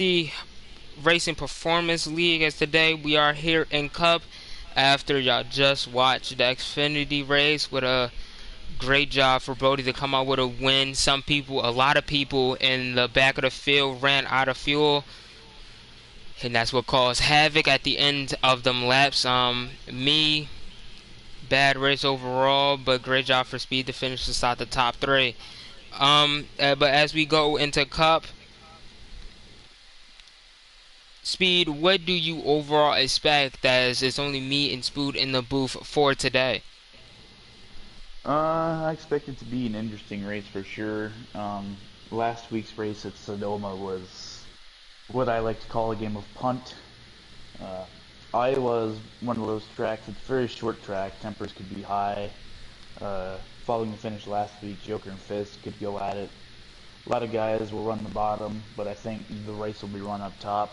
The Racing Performance League, as today we are here in Cup after y'all just watched the Xfinity race with a great job for Brody to come out with a win. A lot of people in the back of the field ran out of fuel, and that's what caused havoc at the end of them laps. Bad race overall, but great job for Speed to finish inside the top three. But as we go into Cup, Speed, what do you overall expect as it's only me and Spood in the booth for today? I expect it to be an interesting race for sure. Last week's race at Sonoma was what I like to call a game of punt. Uh, Iowa is one of those tracks. It's a very short track. Tempers could be high. Following the finish last week, Joker and Fist could go at it. A lot of guys will run the bottom, but I think the race will be run up top.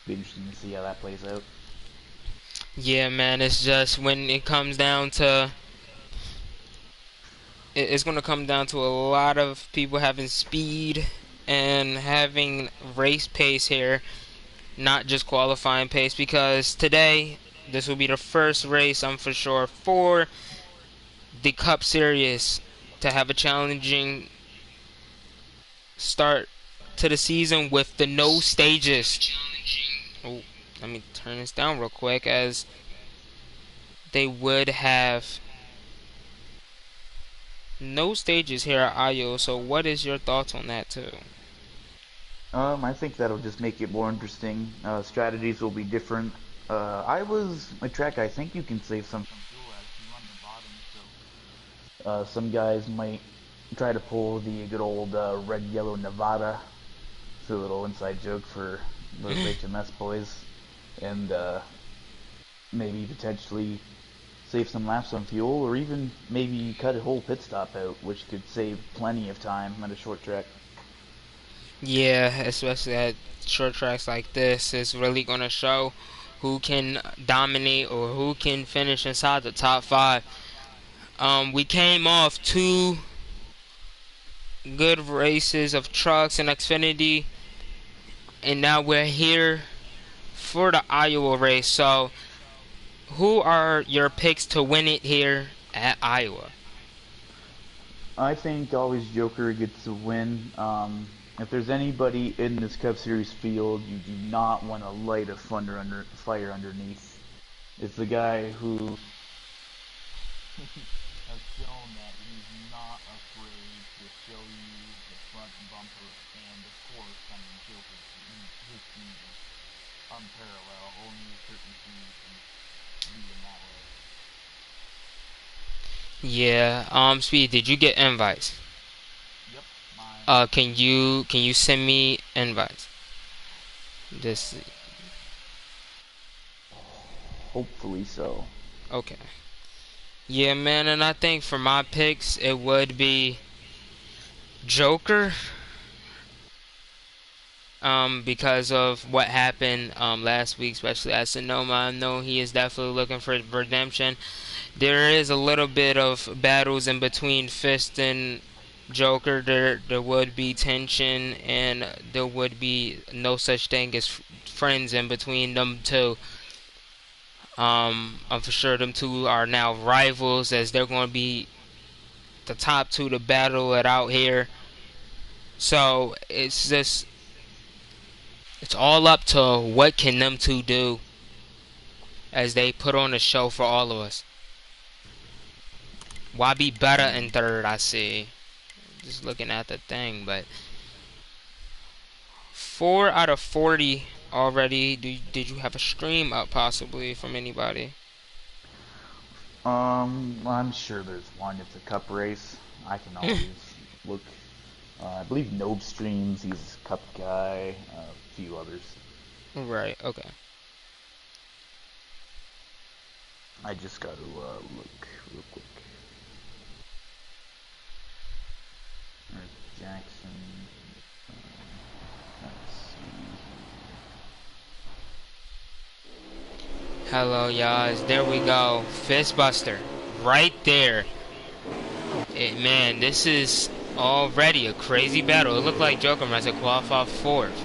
Be interesting to see how that plays out. Yeah, man, it's just when it comes down to it's going to come down to a lot of people having speed and having race pace here, not just qualifying pace, because today this will be the first race, I'm for sure, for the Cup Series to have a challenging start to the season with the no stages. Oh, let me turn this down real quick, as they would have no stages here at Iowa. So what is your thoughts on that too? I think that'll just make it more interesting. Strategies will be different. I was a track. I think you can save some fuel as you run the bottom. So some guys might try to pull the good old red yellow Nevada. It's a little inside joke for those HMS boys, and maybe potentially save some laps on fuel, or even maybe cut a whole pit stop out, which could save plenty of time at a short track. Yeah, especially at short tracks like this, it's really gonna show who can dominate or who can finish inside the top five. We came off two good races of trucks and Xfinity, and now we're here for the Iowa race. So, who are your picks to win it here at Iowa? I think AlwaysJokerr gets the win. If there's anybody in this Cup Series field you do not want to light a fire underneath, it's the guy who has shown that he's not afraid to show you the front bumper, and of course, I mean, Joker, his speed is unparalleled. Only a certain speed can beat him that way. Yeah, Speed, did you get invites? Yep, my Can you send me invites? This hopefully so. okay. Yeah, man, and I think for my picks it would be Joker. Because of what happened last week, especially at Sonoma. I know he is definitely looking for redemption. There is a little bit of battles in between Fist and Joker. There would be tension, and there would be no such thing as friends in between them two. I'm for sure them two are now rivals, as they're going to be the top two to battle it out here. So it's all up to what can them two do as they put on a show for all of us. Why be better in third? I see. Just looking at the thing, but 4 out of 40 already. Did you have a stream up possibly from anybody? I'm sure there's one. It's a cup race. I can always look. I believe Nobe streams. He's a cup guy. A few others. Right. Okay. I just got to look real quick. There's Jackson. Hello, y'all. There we go. Fistbuster, right there. Man, this is already a crazy battle. It looked like Joker must have qualified fourth.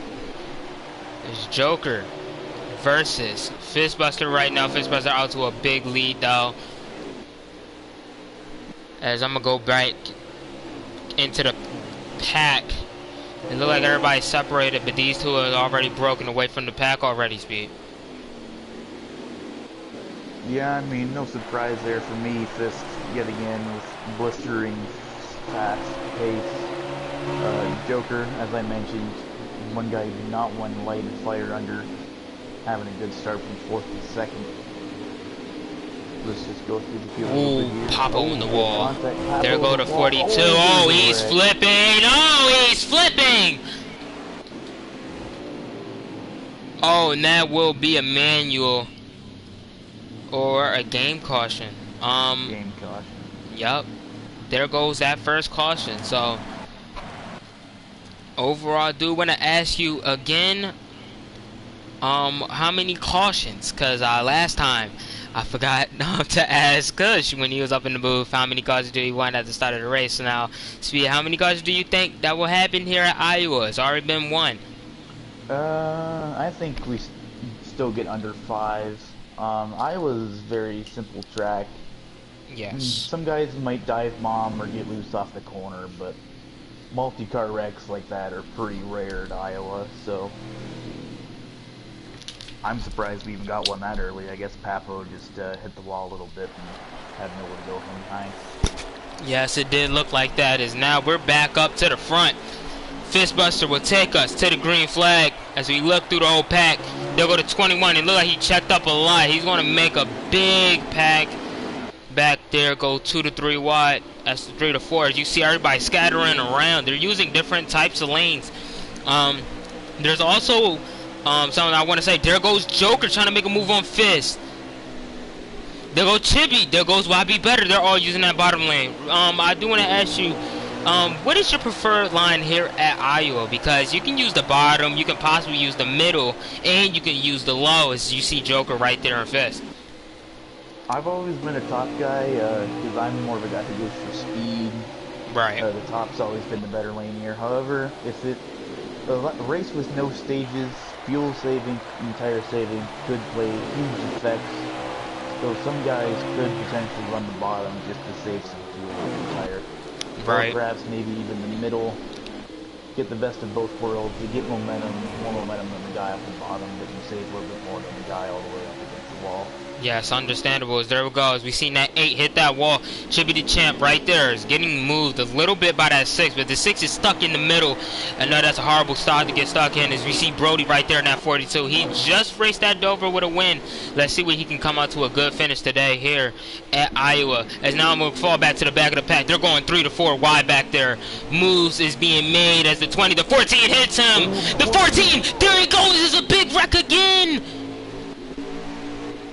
There's Joker versus Fistbuster right now. Fistbuster out to a big lead though. As I'm gonna go back into the pack. It look like everybody's separated, but these two are already broken away from the pack already, Speed. Yeah, I mean, no surprise there for me. Fist, yet again, with blistering fast pace. Joker, as I mentioned, one guy who did not want to light and fire under, having a good start from 4th to 2nd. Let's just go through the field. Ooh, Papo in the wall. Contact, there go to 42. Oh, he's flipping. Oh, he's flipping. Oh, and that will be a manual or a game caution. Game caution. Yep. There goes that first caution. So, overall, I do want to ask you again, how many cautions? Because last time I forgot to ask Kush when he was up in the booth how many cautions do he want at the start of the race. So now, Speed, how many cautions do you think that will happen here at Iowa? It's already been one. I think we still get under 5. Iowa's very simple track. Yes. Some guys might dive bomb or get loose off the corner, but multi-car wrecks like that are pretty rare at Iowa, so I'm surprised we even got one that early. I guess Papo just hit the wall a little bit and had nowhere to go from behind. Yes, it did look like that. As now we're back up to the front. Fistbuster will take us to the green flag as we look through the whole pack. They'll go to 21. It looked like he checked up a lot. He's going to make a big pack back there. Go 2 to 3 wide. That's 3 to 4. As you see everybody scattering around. They're using different types of lanes. There's also something I want to say. There goes Joker trying to make a move on Fist. There goes Chibi. There goes YB Better. They're all using that bottom lane. I do want to ask you, what is your preferred line here at Iowa? Because you can use the bottom, you can possibly use the middle, and you can use the low, as you see Joker right there in Fist. I've always been a top guy because I'm more of a guy who goes for speed. Right. The top's always been the better lane here. However, if a race with no stages, fuel saving and tire saving could play huge effects. So some guys could potentially run the bottom just to save some fuel and tire. Right. Or perhaps maybe even the middle, get the best of both worlds. You get momentum, more momentum than the guy off the bottom, but you save a little bit more than the guy all the way up against the wall. Yes, understandable. As there we go. As we seen that 8 hit that wall. Should be the champ right there. Is getting moved a little bit by that 6, but the 6 is stuck in the middle. I know that's a horrible start to get stuck in. As we see Brody right there in that 42. He just raced that Dover with a win. Let's see what he can come out to a good finish today here at Iowa. As now I'm going to fall back to the back of the pack. They're going 3 to 4 wide back there. Moves is being made as the 20. The 14 hits him. The 14. There he goes. It's a big wreck again.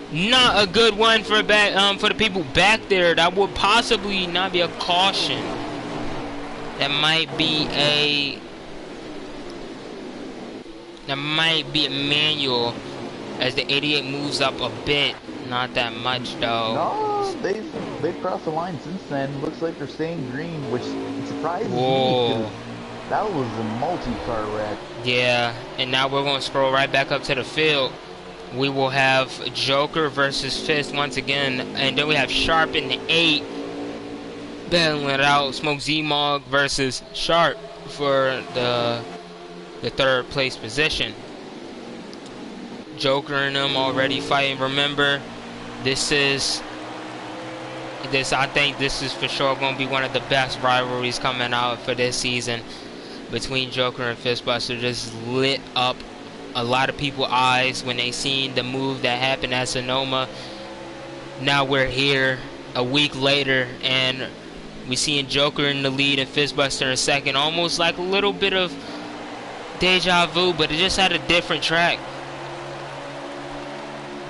Not a good one for the people back there. That would possibly not be a caution. That might be a manual as the 88 moves up a bit. Not that much though. No, they've crossed the line since then. Looks like they're staying green, which surprises me. Whoa. That was a multi-car wreck. Yeah, and now we're going to scroll right back up to the field. We will have Joker versus Fist once again, and then we have Sharp in the 8 battling it out. Smoke Z-Mog versus Sharp for the 3rd place position. Joker and them already fighting. Remember, I think this is for sure going to be one of the best rivalries coming out for this season between Joker and Fistbuster. Just lit up a lot of people's eyes when they seen the move that happened at Sonoma. Now we're here a week later and we seeing Joker in the lead and Fistbuster in second. Almost like a little bit of deja vu, but it just had a different track.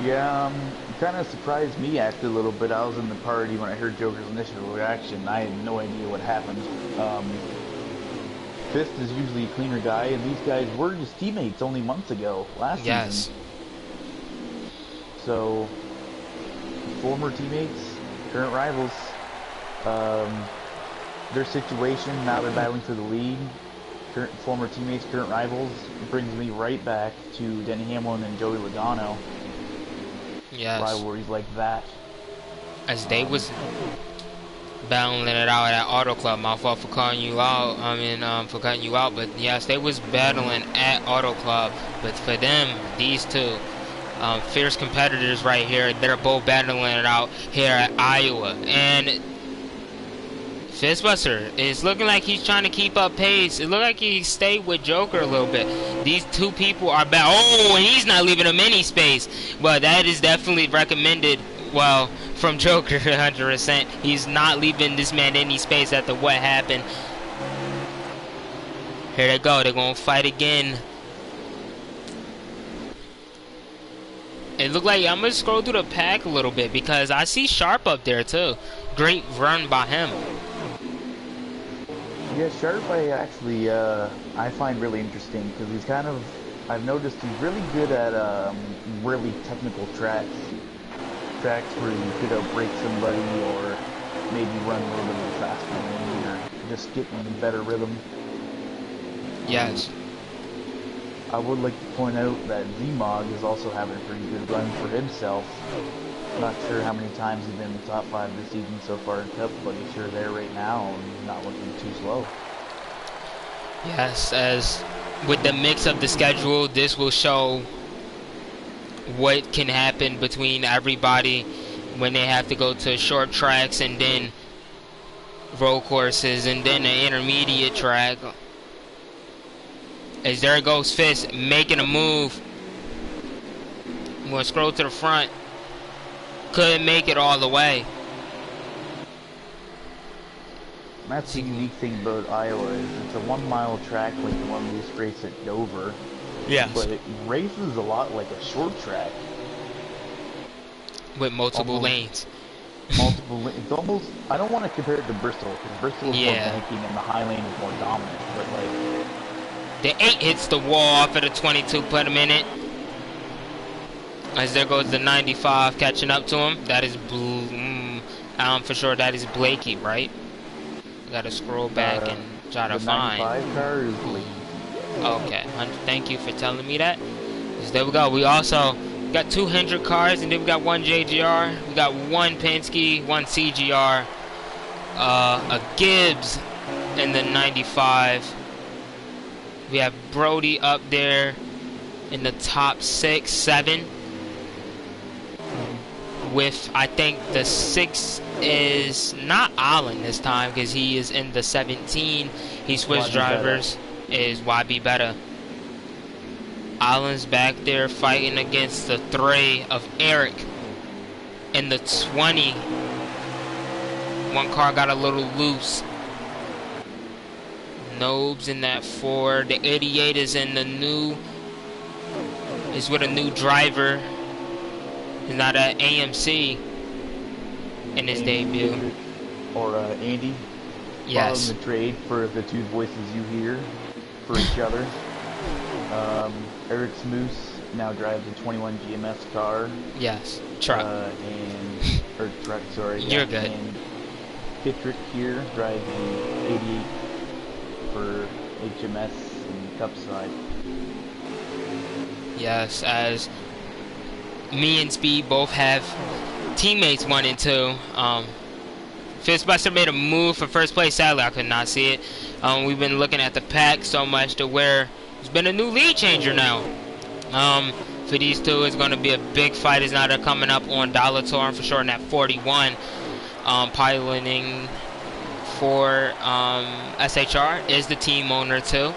Yeah, it kind of surprised me actually a little bit. I was in the party when I heard Joker's initial reaction. I had no idea what happened. Fist is usually a cleaner guy, and these guys were just teammates only months ago, last season. So, former teammates, current rivals. Their situation, now they're battling for the lead. current former teammates, current rivals, brings me right back to Denny Hamlin and Joey Logano. Yes. Rivalries like that. As they was battling it out at Auto Club. My fault for calling you out. For cutting you out. But yes, they was battling at Auto Club. But for them, these two, fierce competitors right here, they're both battling it out here at Iowa. And Fistbuster is looking like he's trying to keep up pace. It looked like he stayed with Joker a little bit. These two people are back. Oh, and he's not leaving him any space. Well, that is definitely recommended. Well, from Joker, 100%. He's not leaving this man any space after what happened. Here they go. They're going to fight again. It looked like I'm going to scroll through the pack a little bit because I see Sharp up there too. Great run by him. Yeah, Sharp I find really interesting because he's kind of, I've noticed he's really good at really technical tracks. Tracks where you could outbrake somebody or maybe run a little bit faster than you or just get in a better rhythm. Yes. I would like to point out that Z-Mog is also having a pretty good run for himself. Not sure how many times he's been in the top 5 this season so far in Cup, but he's sure there right now and not looking too slow. Yes, as with the mix of the schedule, this will show what can happen between everybody when they have to go to short tracks and then road courses and then an intermediate track. As there goes Fist making a move. I'm going to scroll to the front. Couldn't make it all the way. That's the unique thing about Iowa is it's a 1 mile track like the one we just raced at Dover. Yes. But it races a lot like a short track. With multiple lanes. Multiple lanes. It's almost, I don't want to compare it to Bristol, because Bristol is more banking and the high lane is more dominant. But like, the 8 hits the wall off of the 22, put him in it. As there goes the 95 catching up to him. That is, for sure that is Blakey, right? Gotta scroll back and try to find. The 95 car is Blakey. Okay, thank you for telling me that. So there we go. We also got 2 Hendrick cars, and then we got 1 JGR. We got 1 Penske, 1 CGR, a Gibbs in the 95. We have Brody up there in the top 6, 7. With, I think, the 6 is not Allen this time because he is in the 17. He switched drivers. Is YB better? Allen's back there fighting against the 3 of Eric in the 20. One car got a little loose. Nobes in that 4. The 88 is in the new. Is with a new driver. He's not at AMC in his debut. Or Andy. Yes. Following the trade for the 2 voices you hear for each other. Eric Smoose now drives a 21 GMS car. Yes, truck. Or truck, sorry. You're good. And Kittrick here drives the 88 for HMS and Cup side. Yes, as me and Speed both have teammates 1 and 2. Fistbuster made a move for first place. Sadly, I could not see it. We've been looking at the pack so much to where there's been a new lead changer now. For these two, it's going to be a big fight. Is now they're coming up on Dollar Torn for sure in that 41. Piloting for SHR is the team owner too.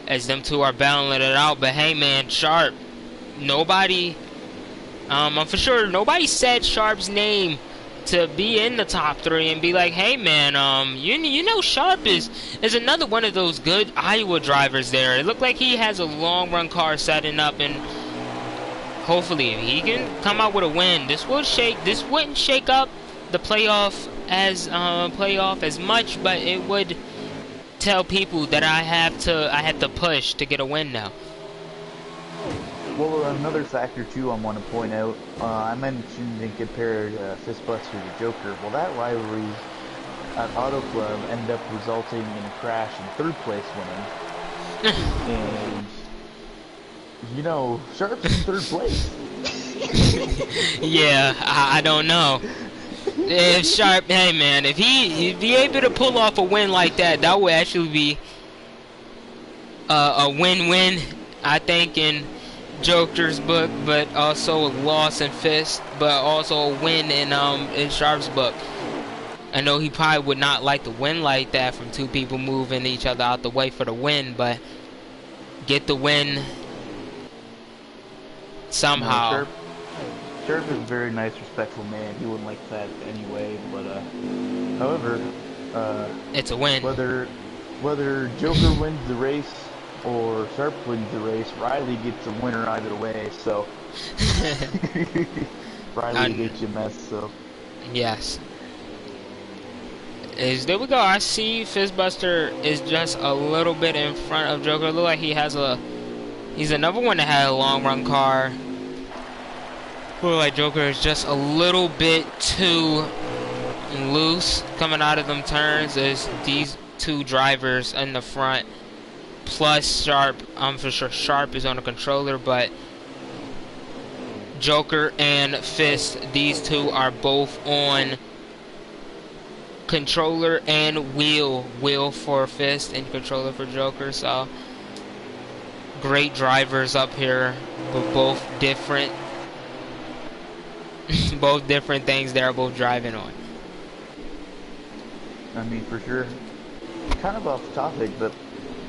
As them two are battling it out, but hey man, Sharp, nobody, I'm for sure nobody said Sharp's name to be in the top 3 and be like, hey man, you know Sharp is another one of those good Iowa drivers there. It looked like he has a long run car setting up, and hopefully he can come out with a win. This wouldn't shake up the playoff as much, but it would tell people that I had to push to get a win now. Well, another factor too I want to point out, I mentioned and compared Fistbuster to Joker. Well, that rivalry at Auto Club ended up resulting in a crash and third place winning. And, you know, Sharp's in third place. Yeah, I don't know. If Sharp, hey man, if he able to pull off a win like that, that would actually be a win-win, I think, in Joker's book, but also a loss in Fist, but also a win in Sharp's book. I know he probably would not like to win like that from two people moving each other out the way for the win, but get the win somehow. No, Sharp is a very nice, respectful man. He wouldn't like that anyway, but, however, It's a win. whether Joker wins the race or Sharp wins the race, Riley gets a winner either way, so. Riley gets HMS, so. Yes. There we go. I see Fistbuster is just a little bit in front of Joker. Look like he's another one that had a long run car. Look like Joker is just a little bit too loose coming out of them turns. There's these two drivers in the front, plus Sharp. I'm for sure Sharp is on the controller, but Joker and Fist, these two are both on controller and wheel for Fist and controller for Joker. So great drivers up here, but both different both different things they're both driving on. I mean, for sure. Kind of off topic, but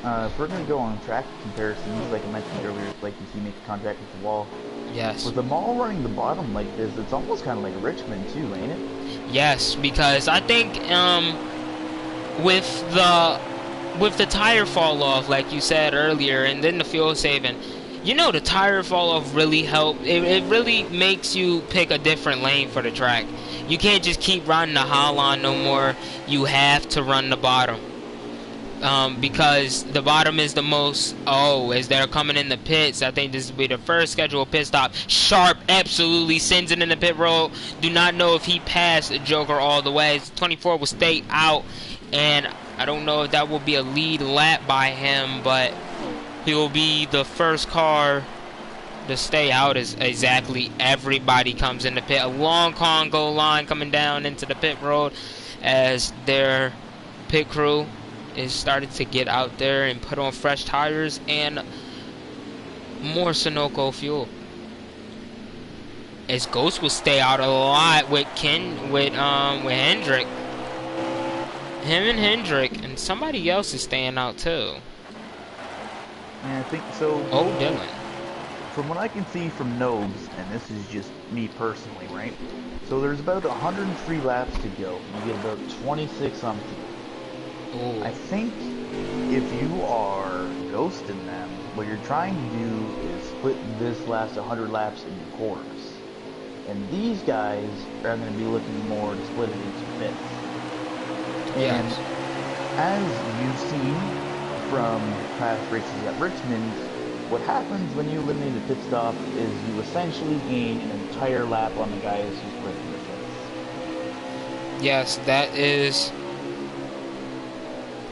if we're going to go on track comparisons, like I mentioned earlier, like you see make contact with the wall. Yes. With them all running the bottom like this, it's almost kind of like Richmond too, ain't it? Yes, because I think with the tire fall off, like you said earlier, and then the fuel saving, you know, the tire fall off really help. It really makes you pick a different lane for the track. You can't just keep running the Holland no more. You have to run the bottom. Because the bottom is the most. Oh, as they're coming in the pits, I think this will be the first scheduled pit stop. Sharp absolutely sends it in the pit road. Do not know if he passed Joker all the way. 24 will stay out, and I don't know if that will be a lead lap by him, but he will be the first car to stay out as exactly everybody comes in the pit. A long Congo line coming down into the pit road as their pit crew is started to get out there and put on fresh tires and more Sunoco fuel. As Ghost will stay out a lot with Hendrick. Him and Hendrick, and somebody else is staying out too. Yeah, I think so. Oh, Dylan. From what I can see from Nobes, and this is just me personally, right? So there's about 103 laps to go. You get about 26 on fuel. Ooh. I think if you are ghosting them, what you're trying to do is split this last 100 laps into quarters. And these guys are going to be looking more to split it into fifths. And Yes. as you've seen from past races at Richmond, what happens when you eliminate a pit stop is you essentially gain an entire lap on the guys who split in the pits. Yes, that is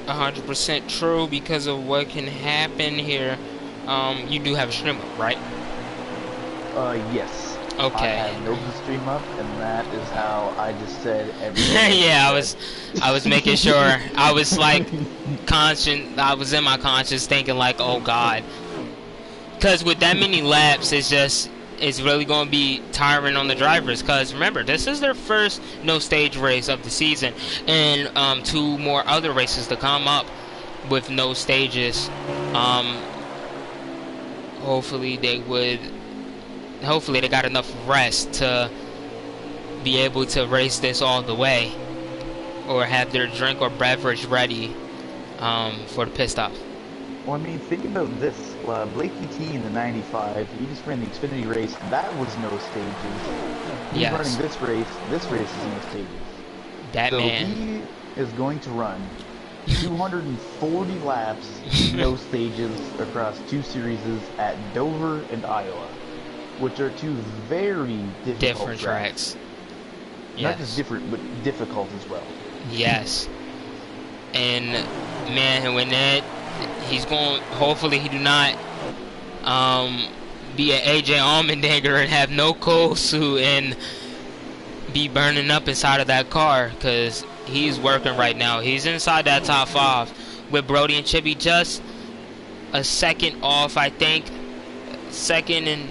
100% true because of what can happen here. You do have a stream up, right? Yes. Okay. I have Nobes stream up, and that is how I just said everything. Yeah, I was making sure. I was like I was in my conscience thinking like, oh God. Because with that many laps, it's really going to be tiring on the drivers. Because remember, this is their first no stage race of the season, and two more other races to come up with no stages. Hopefully they got enough rest to be able to race this all the way, or have their drink or beverage ready for the pit stop. Well, I mean, think about this. Blakey T in the 95, he just ran the Xfinity race. That was no stages. He's Yes. running this race. This race is no stages. That So man. he is going to run 240 laps, no stages, across two series at Dover and Iowa, which are two very difficult Different tracks. Not just different, but difficult as well. Yes. And man, when that he's going, hopefully he do not be an AJ Allmendinger and have no cold suit and be burning up inside of that car, because he's working right now. He's inside that top 5 with Brody and Chippy just a second off, I think. Second and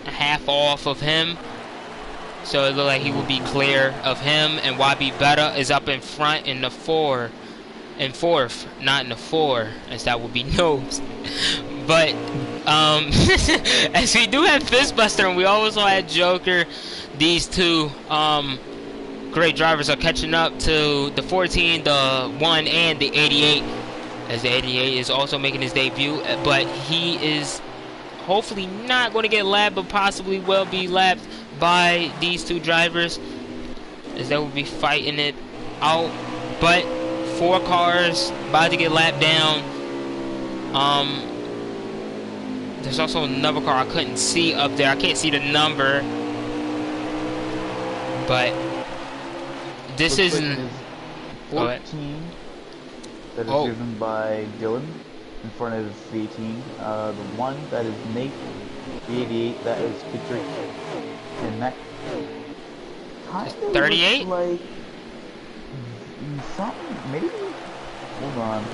a half off of him. So it looks like he will be clear of him, and YB Betta is up in front in the 4 and 4th, not in the 4, as that would be nose. But as we do have Fistbuster and we also had Joker, these two great drivers are catching up to the 14, the 1, and the 88, as the 88 is also making his debut, but he is hopefully not going to get lapped, but possibly will be lapped by these two drivers, as they will be fighting it out. But 4 cars about to get lapped down. There's also another car I couldn't see up there. I can't see the number, but this isn't 14 that is driven by Dylan in front of the 18. The 1 that is Nate, the 88 that is Patrick, and that kind of 38. Like something, maybe. Hold on.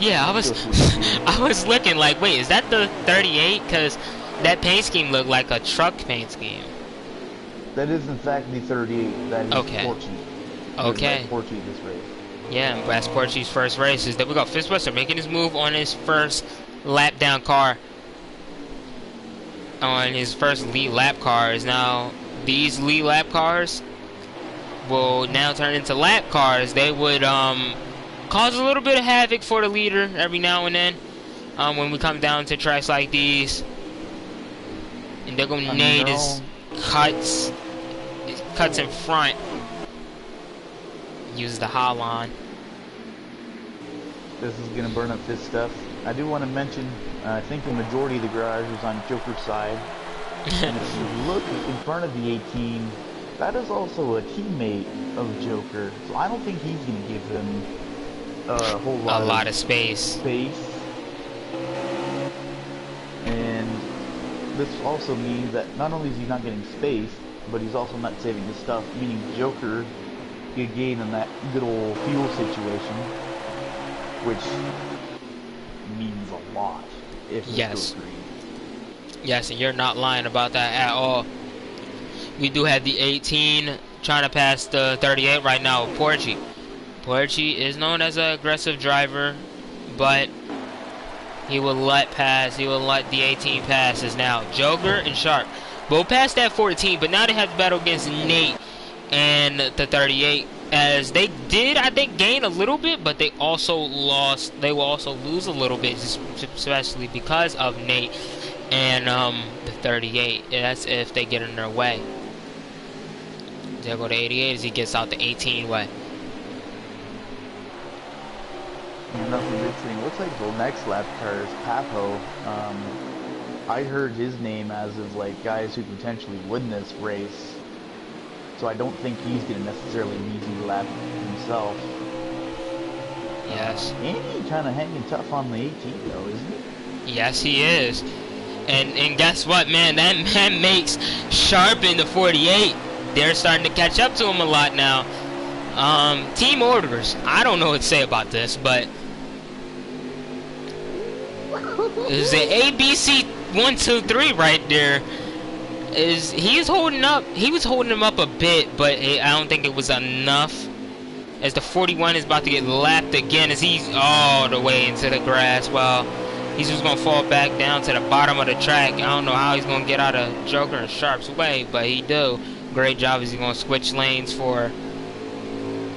Yeah, I was looking like, wait, is that the 38? Because that paint scheme looked like a truck paint scheme. That is in fact the 38. That is okay. Porchi. Okay. Porchi this race. Yeah, that's Porchi's first race. Is that we got Fistbuster making his move on his first lap down car. On his first lead lap car. Is now these lead lap cars will now turn into lap cars. They would cause a little bit of havoc for the leader every now and then when we come down to tracks like these. And they're going to need his cuts in front. Use the Holon. This is going to burn up this stuff. I do want to mention, I think the majority of the garage is on Joker's side. And if you look in front of the 18, that is also a teammate of Joker. So I don't think he's going to give him a whole lot of space. And this also means that not only is he not getting space, but he's also not saving his stuff, meaning Joker could gain in that good old fuel situation, which means a lot if it goes green. Yes, and you're not lying about that at all. We do have the 18 trying to pass the 38 right now with Porchi. Porchi is known as an aggressive driver, but he will let the 18 pass. Is now Joker and Sharp both passed that 14, but now they have to battle against Nate and the 38, as they did, I think, gain a little bit, but they also lost. They will also lose a little bit, especially because of Nate and the 38. That's if they get in their way. They'll go to 88 as he gets out the 18 way. Nothing interesting. Looks like the next lap car is Papo. I heard his name as of like guys who potentially win this race. So I don't think he's going to necessarily be easy lap himself. Yes. Andy kind of hanging tough on the 18 though, isn't he? Yes, he is. And guess what, man? That man makes Sharp in the 48. They're starting to catch up to him a lot now. Team orders. I don't know what to say about this, but there's the ABC 1, 2, 3 right there. He was holding him up a bit, but I don't think it was enough. As the 41 is about to get lapped again, as he's all the way into the grass. Well, he's just gonna fall back down to the bottom of the track. I don't know how he's gonna get out of Joker and Sharp's way, but he do. Great job as he's gonna switch lanes for.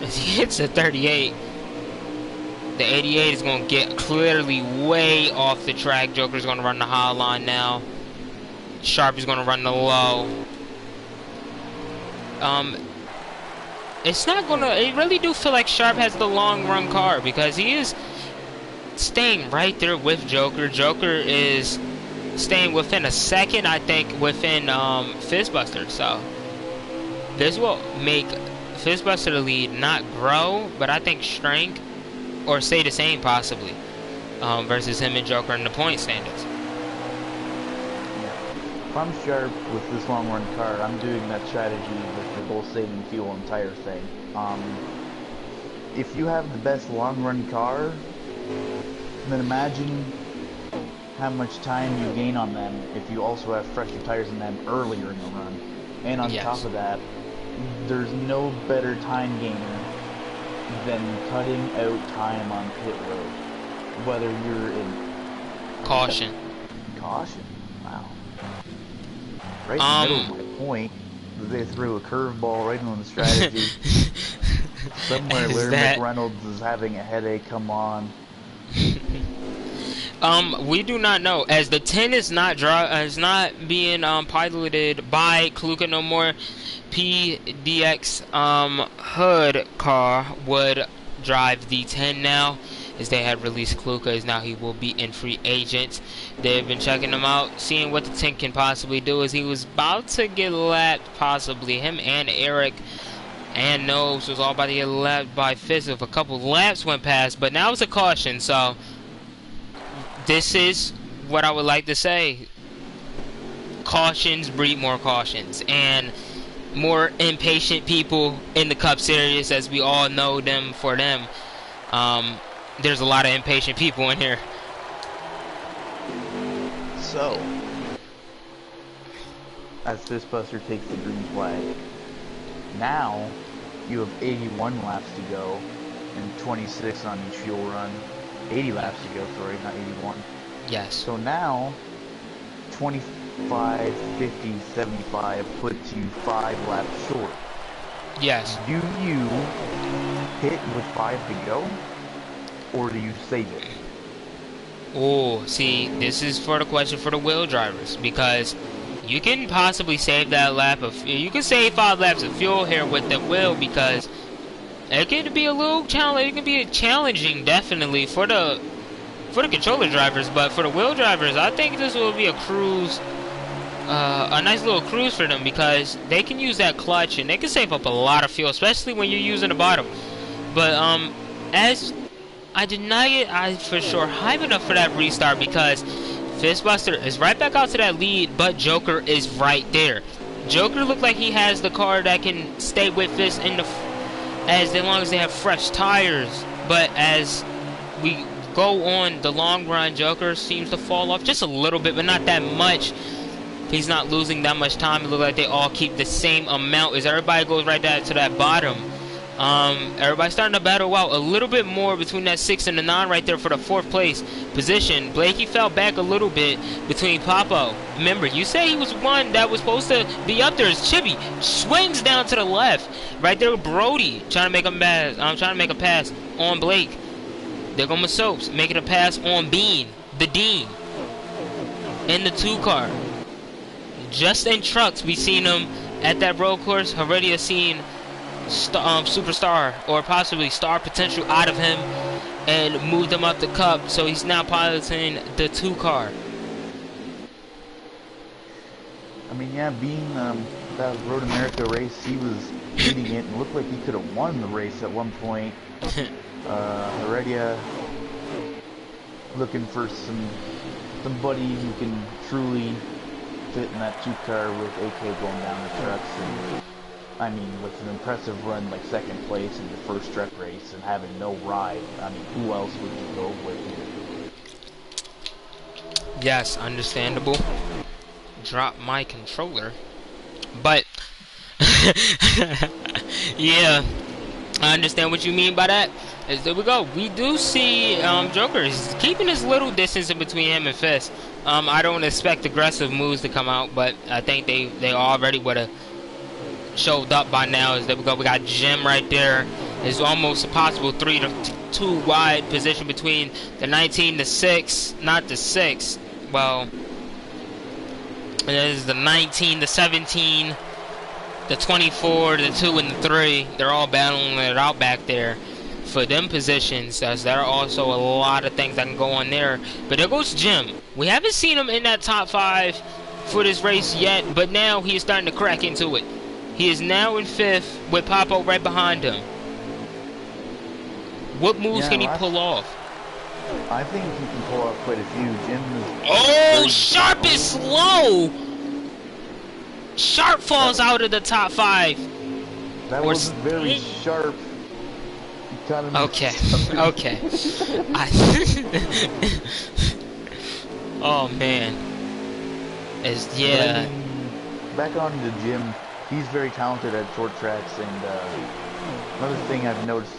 As he hits the 38, the 88 is gonna get clearly way off the track. Joker's gonna run the high line now. Sharp is going to run the low. It's not going to... I really do feel like Sharp has the long run car, because he is staying right there with Joker. Joker is staying within a second, I think, within Fistbuster. So this will make Fizzbuster the lead not grow, but I think strength or stay the same possibly versus him and Joker in the point standings. Yeah. If I'm sharp with this long run car, I'm doing that strategy with the both saving fuel entire thing. If you have the best long run car, then imagine how much time you gain on them if you also have fresher tires in them earlier in the run. And on top of that, there's no better time gainer than cutting out time on pit road. Whether you're in caution. Wow. Right in the middle of my point, they threw a curveball right into the strategy. Somewhere Larry McReynolds is having a headache. Come on. We do not know, as the 10 is not being piloted by Kaluka no more. PDX Hood car would drive the 10 now, as they had released Kaluka, as now he will be in free agent. They've been checking him out, seeing what the 10 can possibly do, as he was about to get lapped, possibly. Him and Eric and Nose was all about to get lapped by Fizz if a couple laps went past, but now it's a caution, so this is what I would like to say. Cautions breed more cautions, and more impatient people in the Cup Series, as we all know them for them. There's a lot of impatient people in here. So, as Fistbuster takes the green flag, now you have 81 laps to go and 26 on each fuel run. 80 laps to go, sorry, not 81. Yes. So now, 25, 50, 75 puts you 5 laps short. Yes. Do you hit with 5 to go, or do you save it? Oh, see, this is for the question for the wheel drivers, because you can possibly save that lap of, you can save 5 laps of fuel here with the wheel, because it can be a little challenge. It can be challenging, definitely, for the controller drivers, but for the wheel drivers, I think this will be a cruise, a nice little cruise for them, because they can use that clutch and they can save up a lot of fuel, especially when you're using the bottom. But as I did not get for sure hype enough for that restart, because Fistbuster is right back out to that lead, but Joker is right there. Joker looked like he has the car that can stay with Fist in the as long as they have fresh tires, but as we go on the long run, Joker seems to fall off just a little bit, but not that much. He's not losing that much time. It looks like they all keep the same amount as everybody goes right down to that bottom. Everybody's starting to battle out a little bit more between that 6 and the 9 right there for the 4th place position. Blakey fell back a little bit between Papo. Remember, you say he was one that was supposed to be up there. As Chibi swings down to the left. Right there with Brody trying to make a pass. Trying to make a pass on Blake. There go Masopes making a pass on Bean, the Dean, in the 2 car. Just in trucks, we seen him at that road course. Already have seen superstar or possibly star potential out of him and moved him up the Cup, so he's now piloting the 2 car. I mean, yeah, being that Road America race, he was leading it and looked like he could have won the race at one point. Heredia looking for somebody who can truly fit in that 2 car with AK going down the trucks. And I mean, with an impressive run like 2nd place in your first truck race and having no ride, I mean, who else would you go with? Yes, understandable. Drop my controller. But, yeah, I understand what you mean by that. As there we go. We do see Joker is keeping his little distance in between him and Fist. I don't expect aggressive moves to come out, but I think they already would have showed up by now. As there we go. We got Jim right there. It's almost a possible 3-2 wide position between the 19, the 6, not the 6. Well, it is the 19, the 17, the 24, the 2, and the 3. They're all battling it out back there for them positions, as there are also a lot of things that can go on there. But there goes Jim. We haven't seen him in that top 5 for this race yet, but now he's starting to crack into it. He is now in 5th with Popo right behind him. What moves Yeah, can he pull off? I think he can pull off quite a few. Jim is Oh, Sharp is slow. Sharp falls out of the top 5. That wasn't very sharp. Kind of okay. Okay. Oh man. Yeah. But I mean, back on to Jim. He's very talented at short tracks, and another thing I've noticed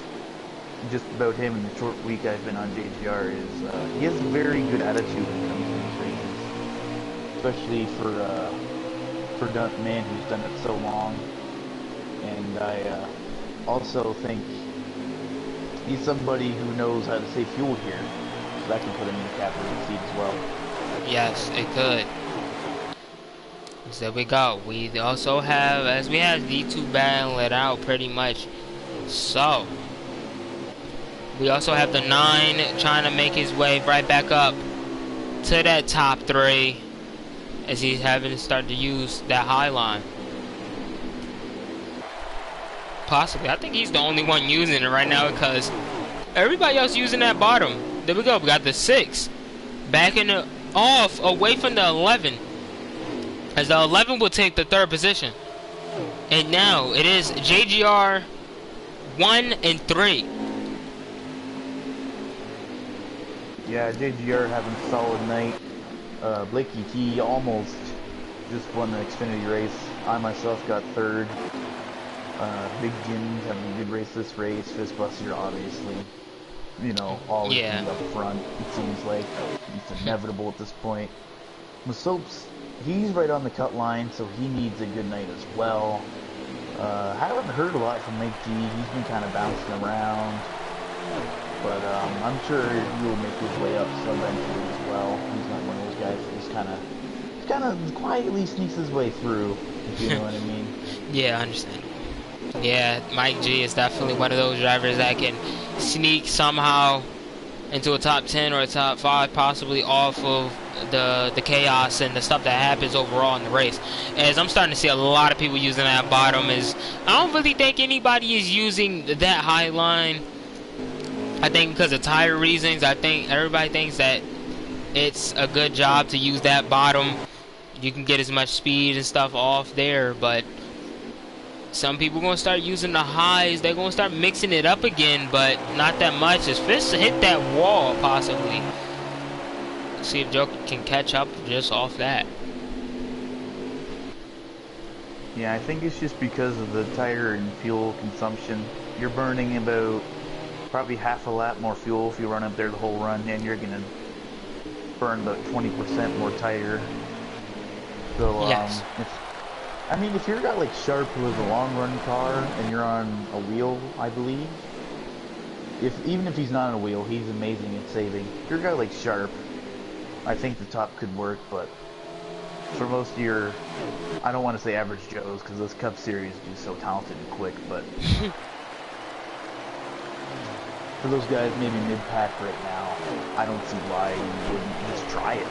just about him in the short week I've been on JGR is he has a very good attitude when it comes to these races, especially for a man who's done it so long. And I also think he's somebody who knows how to save fuel here, so that can put him in the captain's seat as well. Yes, it could. So there we go. We also have, as we have D2 battle it out pretty much. So we also have the 9 trying to make his way right back up to that top 3 as he's having to start to use that high line. Possibly. I think he's the only one using it right now because everybody else using that bottom. There we go. We got the 6 backing it off away from the 11, as the 11 will take the 3rd position. And now it is JGR 1 and 3. Yeah, JGR having a solid night. Blakey T almost just won the Xfinity race. I myself got 3rd. Big Jim's having a good race this race. Fistbuster, obviously, you know, always be up front. It seems like it's inevitable at this point. Masopes, he's right on the cut line, so he needs a good night as well. Haven't heard a lot from Mike G. He's been kind of bouncing around, but I'm sure he will make his way up eventually as well. He's not one of those guys that just kind of quietly sneaks his way through, if you know what I mean. Yeah, I understand. Yeah, Mike G is definitely one of those drivers that can sneak somehow into a top 10 or a top 5, possibly off of the chaos and the stuff that happens overall in the race. As I'm starting to see a lot of people using that bottom, is I don't really think anybody is using that high line. I think because of tire reasons, I think everybody thinks that it's a good job to use that bottom. You can get as much speed and stuff off there, but some people gonna start using the highs. They're gonna start mixing it up again, but not that much. His fist hit that wall, possibly. See if Joker can catch up just off that. Yeah, I think it's just because of the tire and fuel consumption. You're burning about probably half a lap more fuel if you run up there the whole run, and you're gonna burn about 20% more tire. So yes. I mean, if you're a guy like Sharp who has a long run car and you're on a wheel, I believe, even if he's not on a wheel, he's amazing at saving. If you're a guy like Sharp, I think the top could work, but for most of your, I don't want to say average Joes because those Cup Series do so talented and quick, but for those guys maybe mid-pack right now, I don't see why you wouldn't just try it.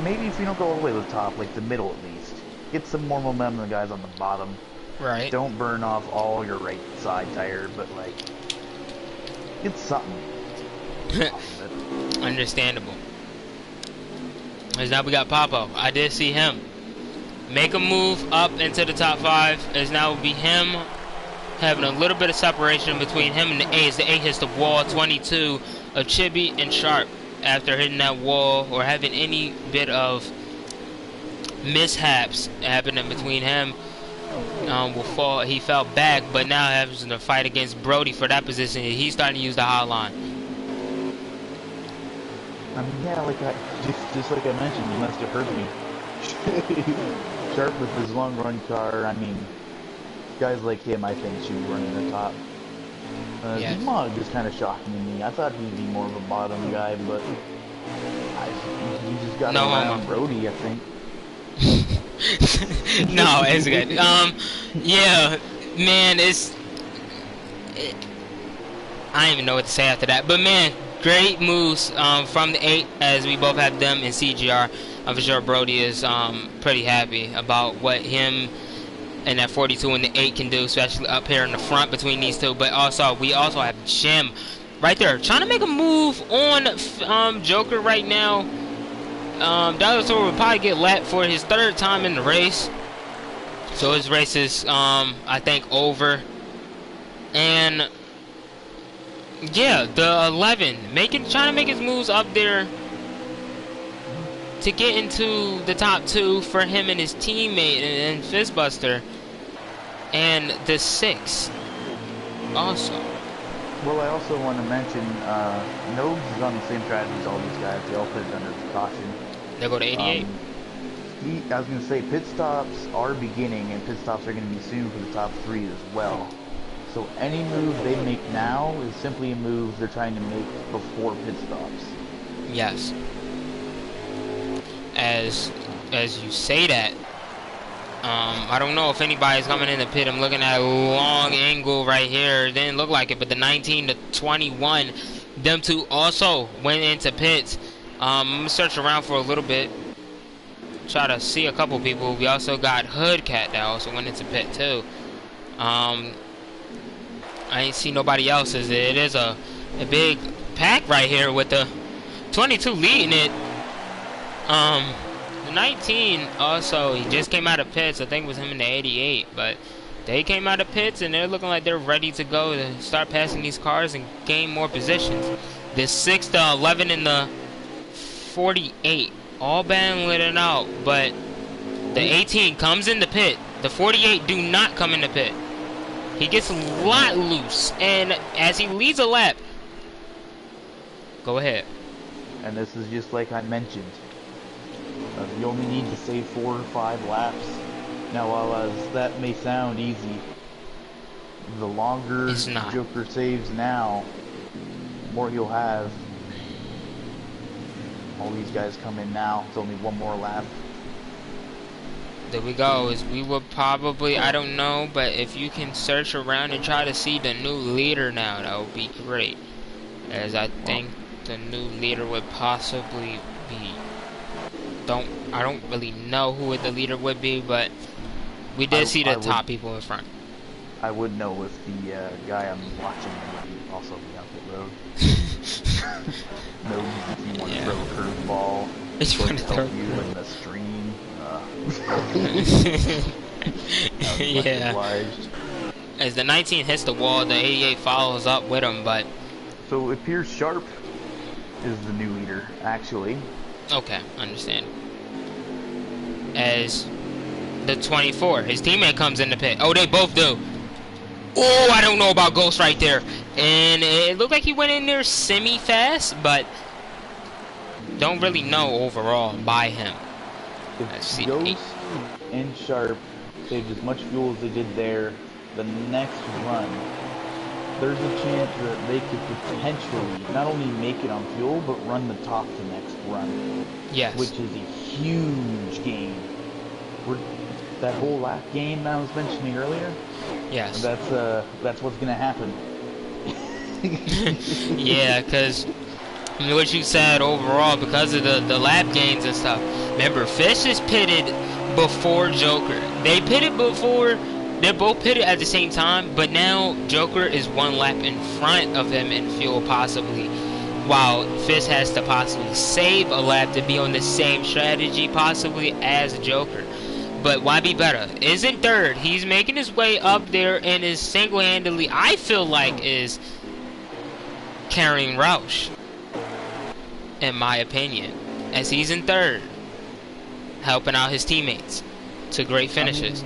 Maybe if you don't go all the way to the top, like the middle at least. Get some more momentum than the guys on the bottom. Right. Don't burn off all your right side tire, but like, get something. Understandable. As now we got Popo. I did see him make a move up into the top 5. As now will be him having a little bit of separation between him and the A. As the A hits the wall, 22 of Chibi and Sharp after hitting that wall or having any bit of mishaps happening between him. Will fall. He fell back, but now having to fight against Brody for that position. He's starting to use the high line. I mean, yeah, like just like I mentioned, he must have hurt me. Sharp with his long run car. I mean, guys like him, I think, should be running the top. Yes. Zmog is kind of shocking to me. I thought he'd be more of a bottom guy, but he just got around Brody, I think. No, it's good. Yeah, man, I don't even know what to say after that. But man, great moves from the 8, as we both have them in CGR. I'm for sure Brody is pretty happy about what him and that 42 and the 8 can do, especially up here in the front between these two. But also, we also have Jim right there trying to make a move on Joker right now. Dinosaur will probably get lapped for his third time in the race, so his race is I think over. And yeah, the 11 trying to make his moves up there to get into the top 2 for him and his teammate and Fizzbuster. And the 6 also. Well, I also want to mention Nobes is on the same strategy as all these guys. They all put it under caution. They go to 88. I was going to say pit stops are beginning, and pit stops are going to be soon for the top 3 as well. So any move they make now is simply a move they're trying to make before pit stops. Yes. As you say that, I don't know if anybody's coming in the pit. I'm looking at a long angle right here. It didn't look like it, but the 19 to 21, them two also went into pits. I'm gonna search around for a little bit, try to see a couple people. We also got Hoodcat that also went into pit too. I ain't see nobody else's. It is a big pack right here with the 22 leading it. The 19 also, he just came out of pits. I think it was him in the 88, but they came out of pits and they're looking like they're ready to go to start passing these cars and gain more positions. The 6 to 11 and the 48 all battling it out, but the 18 comes in the pit. The 48 do not come in the pit. He gets a lot loose, and as he leads a lap, go ahead. And this is just like I mentioned. You only need to save 4 or 5 laps. Now, while that may sound easy, the longer Joker saves now, the more he'll have. All these guys come in now. It's only 1 more lap. There we go. We will probably, I don't know, but if you can search around and try to see the new leader now, that would be great. As I think the new leader would possibly be. I don't really know who the leader would be, but we did see the top people in front. I would know if the guy I'm watching would also be on pit road. No, if you want to throw a curveball, It's going to help you in the stream. Yeah. Obliged. As the 19 hits the wall, the 88 follows up with him, but... So it appears Sharp is the new leader, actually. Okay, understand. As the 24, his teammate comes in the pit. Oh, they both do. Oh, I don't know about Ghost right there. And it looked like he went in there semi-fast, but don't really know overall by him. If Ghost and Sharp saved as much fuel as they did there, the next run, there's a chance that they could potentially not only make it on fuel, but run the top the next run. Yes. Which is a huge gain. That whole lap gain I was mentioning earlier. Yes. That's what's gonna happen. Yeah, because what you said overall, because of the lap gains and stuff. Remember, Fish is pitted before Joker. They pitted before. They're both pitted at the same time, but now Joker is 1 lap in front of him in fuel possibly, while Fish has to possibly save a lap to be on the same strategy possibly as Joker. But why be better? Isn't third. He's making his way up there and is single-handedly, I feel like, is carrying Roush, in my opinion, as he's in third, helping out his teammates to great finishes.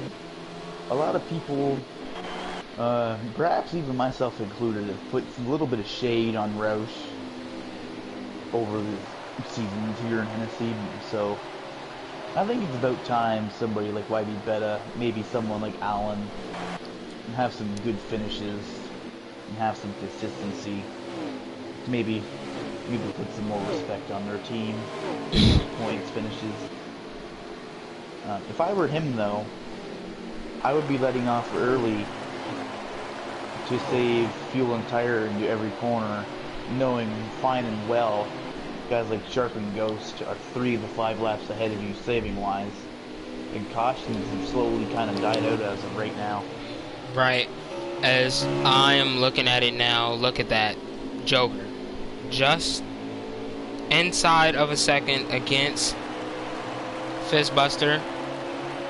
A lot of people, perhaps even myself included, have put a little bit of shade on Roush over the seasons here in Hennessy, so I think it's about time somebody like YB Beta, maybe someone like Allen, have some good finishes and have some consistency. Maybe put some more respect on their team, points, finishes. If I were him, though, I would be letting off early to save fuel and tire into every corner, knowing fine and well guys like Sharp and Ghost are 3 of the 5 laps ahead of you saving wise, and cautions have slowly kind of died out as of right now. Right. As I am looking at it now, look at that. Joker. Just inside of a second against Fistbuster.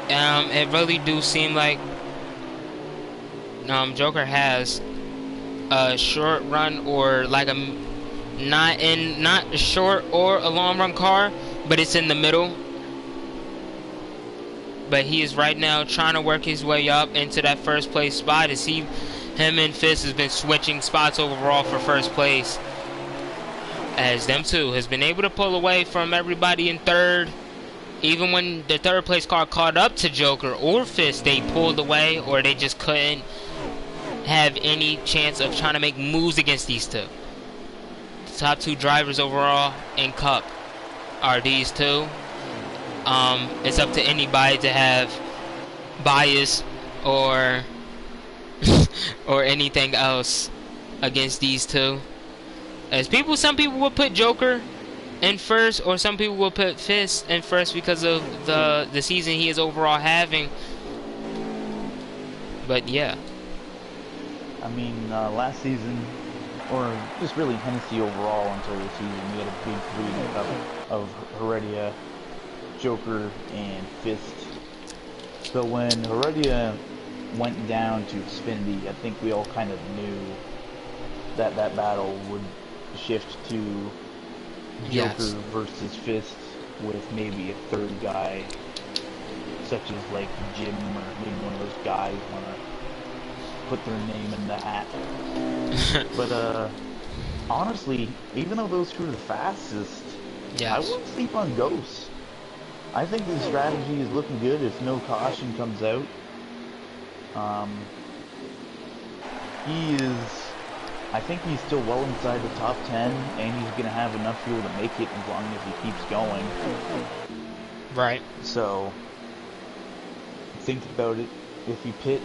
It really do seem like Joker has a short run, or like a not a short or a long run car, but it's in the middle. But he is right now trying to work his way up into that first place spot. To see him and Fist has been switching spots overall for first place, as them two has been able to pull away from everybody in third. Even when the third place car caught up to Joker or Fist, they pulled away, or they just couldn't have any chance of trying to make moves against these two. The top two drivers overall in Cup are these two. It's up to anybody to have bias or or anything else against these two. As some people will put Joker in first, or some people will put Fist in first because of the season he is overall having. But yeah. I mean, last season, or just really Hennessy overall until this season, we had a big three of Heredia, Joker, and Fist. So when Heredia went down to Xfinity, I think we all kind of knew that that battle would shift to Joker versus Fist, with maybe a third guy, such as like Jim, or maybe one of those guys want to put their name in the hat. But honestly, even though those two are the fastest, I wouldn't sleep on Ghost. I think the strategy is looking good if no caution comes out. I think he's still well inside the top 10, and he's going to have enough fuel to make it as long as he keeps going. Right. So, think about it. If you pit,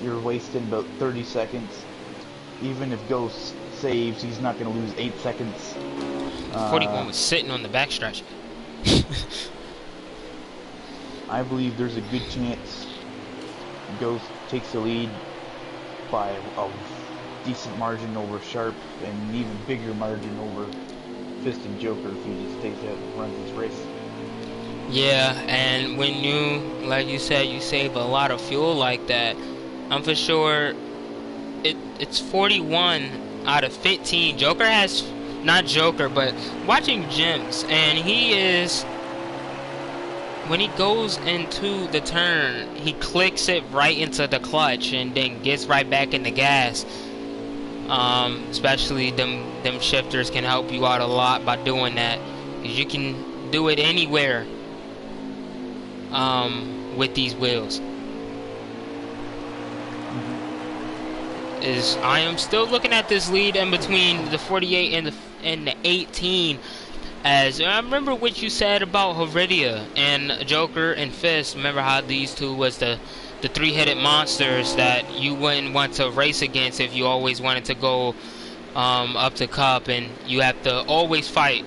you're wasting about 30 seconds. Even if Ghost saves, he's not going to lose 8 seconds. 41 was sitting on the backstretch. I believe there's a good chance Ghost takes the lead by a decent margin over Sharp, and an even bigger margin over Fist and Joker if he just takes out and runs his race. Yeah, and when you, like you said, you save a lot of fuel like that, I'm for sure it's 41 out of 15. Joker has, not Joker, but watching Jim's, and he is, when he goes into the turn, he clicks it right into the clutch and then gets right back in the gas. Especially them shifters can help you out a lot by doing that, because you can do it anywhere with these wheels. I am still looking at this lead in between the 48 and the 18. As I remember what you said about Heredia and Joker and Fist. Remember how these two was the three-headed monsters that you wouldn't want to race against if you always wanted to go up to Cup, and you have to always fight.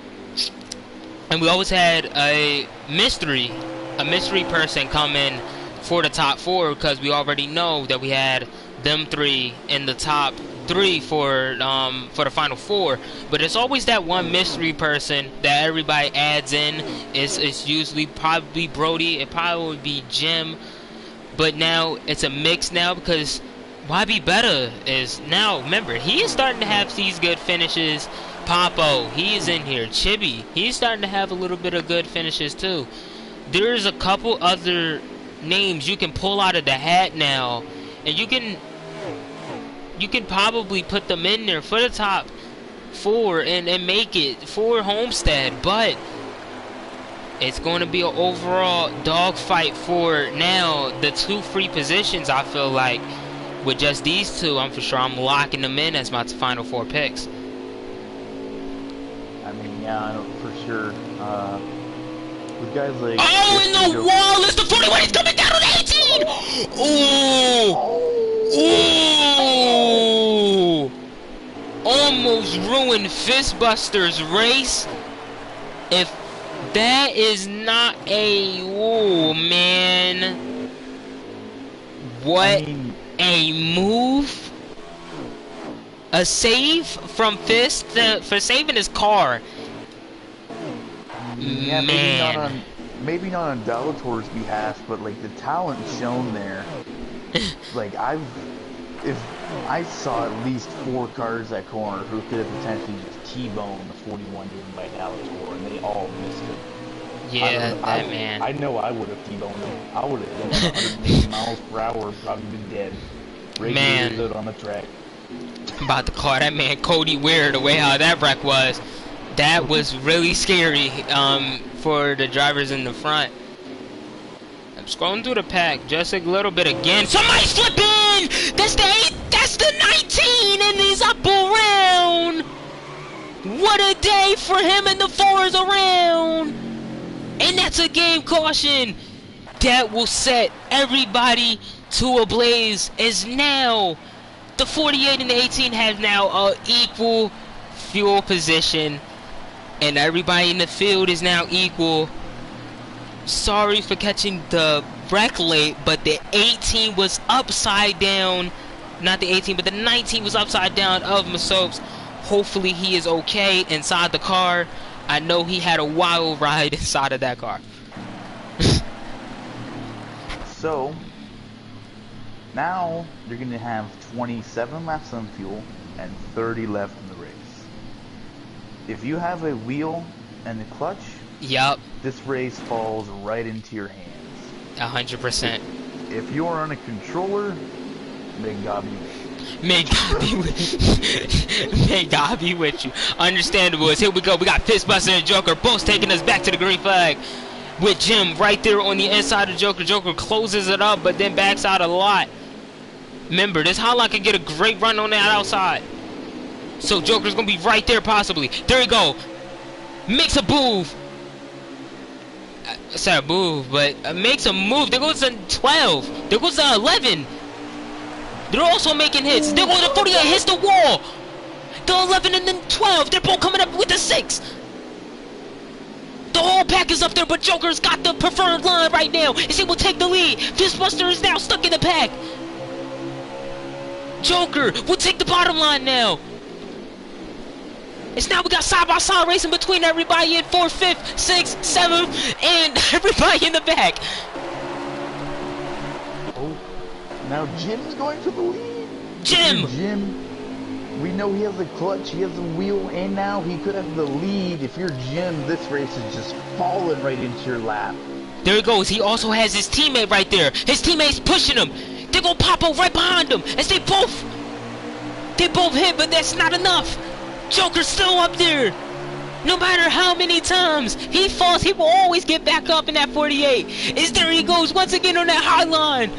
And we always had a mystery person come in for the top 4, because we already know that we had them 3 in the top 3 for the final 4. But it's always that one mystery person that everybody adds in. It's usually probably Brody. It probably would be Jim. But now it's a mix now, because YB Beta is now, remember, he is starting to have these good finishes. Papo, he is in here. Chibi, he's starting to have a little bit of good finishes too. There's a couple other names you can pull out of the hat now, and you can probably put them in there for the top 4 and make it for Homestead. But it's going to be an overall dogfight for now the 2 free positions. I feel like with just these 2, I'm for sure I'm locking them in as my final 4 picks. I mean, yeah, I know for sure. With guys like... Oh, in the wall is the 41. He's coming down on 18. Ooh. Almost ruined Fistbuster's race. If that is not a... Oh, man. I What mean, a move. A save from Fist for saving his car. yeah, Man. maybe not on Bellator's behalf, but like the talent shown there. Like if I saw at least 4 cars at corner who could have potentially just T-boned the 41 driven by Bellator, and they all missed it. Yeah, that man. I know I would have T-boned him. I would have hit 180 miles per hour, probably been dead. Radiator Man. hood on the track. I'm about to call that man Cody Weir the way how that wreck was. That was really scary for the drivers in the front. I'm scrolling through the pack just a little bit again. Somebody's flipping! That's the 8, that's the 19, and he's up around! What a day for him, and the 4 is around! And that's a game caution! That will set everybody to a blaze. As now the 48 and the 18 have now a equal fuel position, and everybody in the field is now equal. Sorry for catching the wreck late, but the 18 was upside down. Not the 18, but the 19 was upside down of Masopes. Hopefully he is okay inside the car. I know he had a wild ride inside of that car. So now you're going to have 27 laps on fuel and 30 left in the race. If you have a wheel and a clutch, Yup. this race falls right into your hands. 100%. If you are on a controller, may God be with you. May God be with you. May God be with you. Understandable. Here we go. We got Fistbuster and Joker both taking us back to the green flag. With Jim right there on the inside of Joker. Joker closes it up, but then backs out a lot. Remember, this highlight could get a great run on that outside. So Joker's going to be right there possibly. There you go. Makes a move. I said a move, but makes a move. There goes the 12. There goes the 11. They're also making hits. There goes the 48. Hits the wall. The 11 and then 12. They're both coming up with the 6. The whole pack is up there, but Joker's got the preferred line right now. As he will take the lead. Fistbuster is now stuck in the pack. Joker will take the bottom line now. It's now we got side-by-side racing between everybody in 4th, 5th, 6th, 7th, and everybody in the back. Oh, now Jim's going to the lead. Jim, we know he has a clutch, he has a wheel, and now he could have the lead. If you're Jim, this race is just falling right into your lap. there he goes. He also has his teammate right there. His teammate's pushing him. They're gonna pop up right behind him as they both hit, but that's not enough. Joker's still up there. No matter how many times he falls, he will always get back up in that 48. Is there he goes once again on that high line.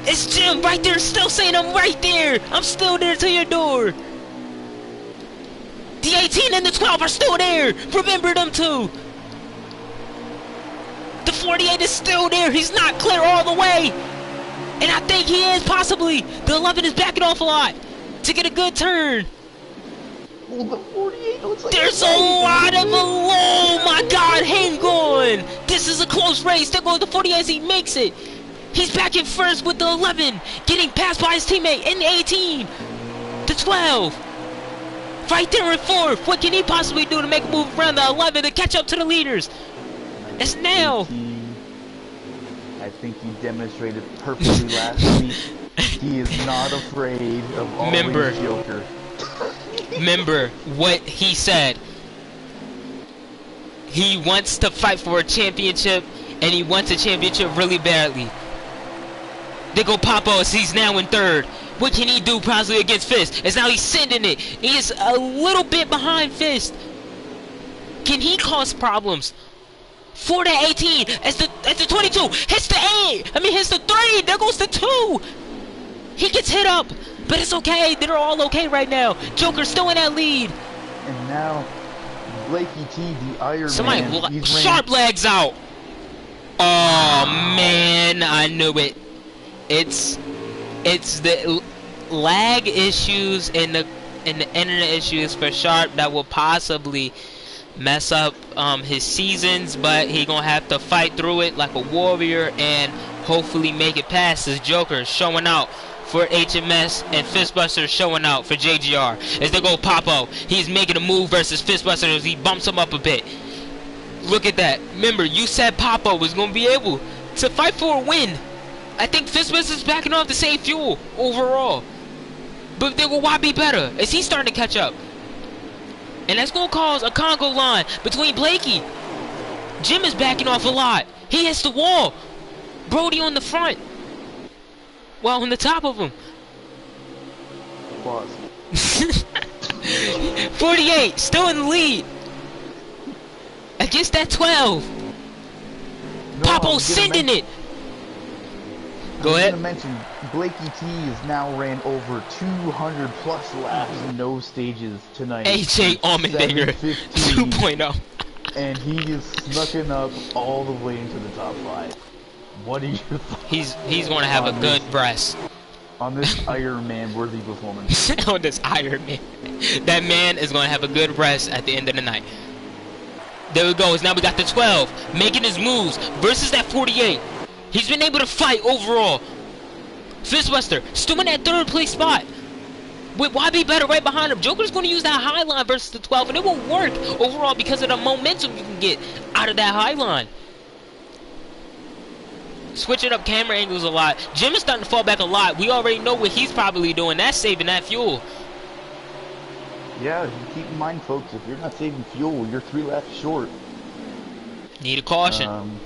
It's Jim right there still saying, I'm right there. I'm still there to your door. The 18 and the 12 are still there. Remember them too. The 48 is still there. He's not clear all the way. And I think he is possibly. The 11 is backing off a lot to get a good turn. Well, the 48 looks like There's a lot of oh my God, hang on. This is a close race. There goes the 48 as he makes it. He's back in first with the 11, getting passed by his teammate in the 18. The 12. Right there in 4th. What can he possibly do to make a move around the 11 to catch up to the leaders? It's now. I think he demonstrated perfectly last week. He is not afraid of AlwaysJokerr. Remember what he said. He wants to fight for a championship, and he wants a championship really badly. There go Papos. He's now in 3rd. What can he do possibly against Fist? As now he's sending it. He is a little bit behind Fist. Can he cause problems? For the 18, as the 22 hits the 8. Hits the 3. There goes the 2. He gets hit up. But it's okay. They're all okay right now. Joker's still in that lead. And now, Blakey T, the Iron Somebody Man. sharp legs out. Oh man, I knew it. It's the lag issues and the internet issues for Sharp that will possibly mess up his seasons, but he gonna have to fight through it like a warrior and hopefully make it past as Joker showing out for HMS and Fistbuster showing out for JGR. As they go Popo, he's making a move versus Fistbuster as he bumps him up a bit. Look at that. Remember, you said Popo was going to be able to fight for a win. I think Fistbuster's backing off the same fuel overall. But they will be better as he's starting to catch up. And that's going to cause a Congo line between Blakey. Jim is backing off a lot. He hits the wall. Brody on the front. Well, on the top of him. Pause. 48, still in the lead. Against that 12. No, Popo sending it. Go ahead. I'm going to mention, Blakey T has now ran over 200 plus laps in those stages tonight. AJ Allmendinger 2.0. And he is snucking up all the way into the top 5. What do you think? He's going to have a good breast. On this Iron Man worthy performance. On this Iron Man. That man is going to have a good rest at the end of the night. There we go. Now we got the 12 making his moves versus that 48. He's been able to fight overall. Fistbuster still in that third place spot. With YB better right behind him. Joker's going to use that high line versus the 12, and it won't work overall because of the momentum you can get out of that high line. Switching up camera angles a lot. Jim is starting to fall back a lot. We already know what he's probably doing. That's saving that fuel. Yeah, keep in mind, folks, if you're not saving fuel, you're 3 laps short. Need a caution.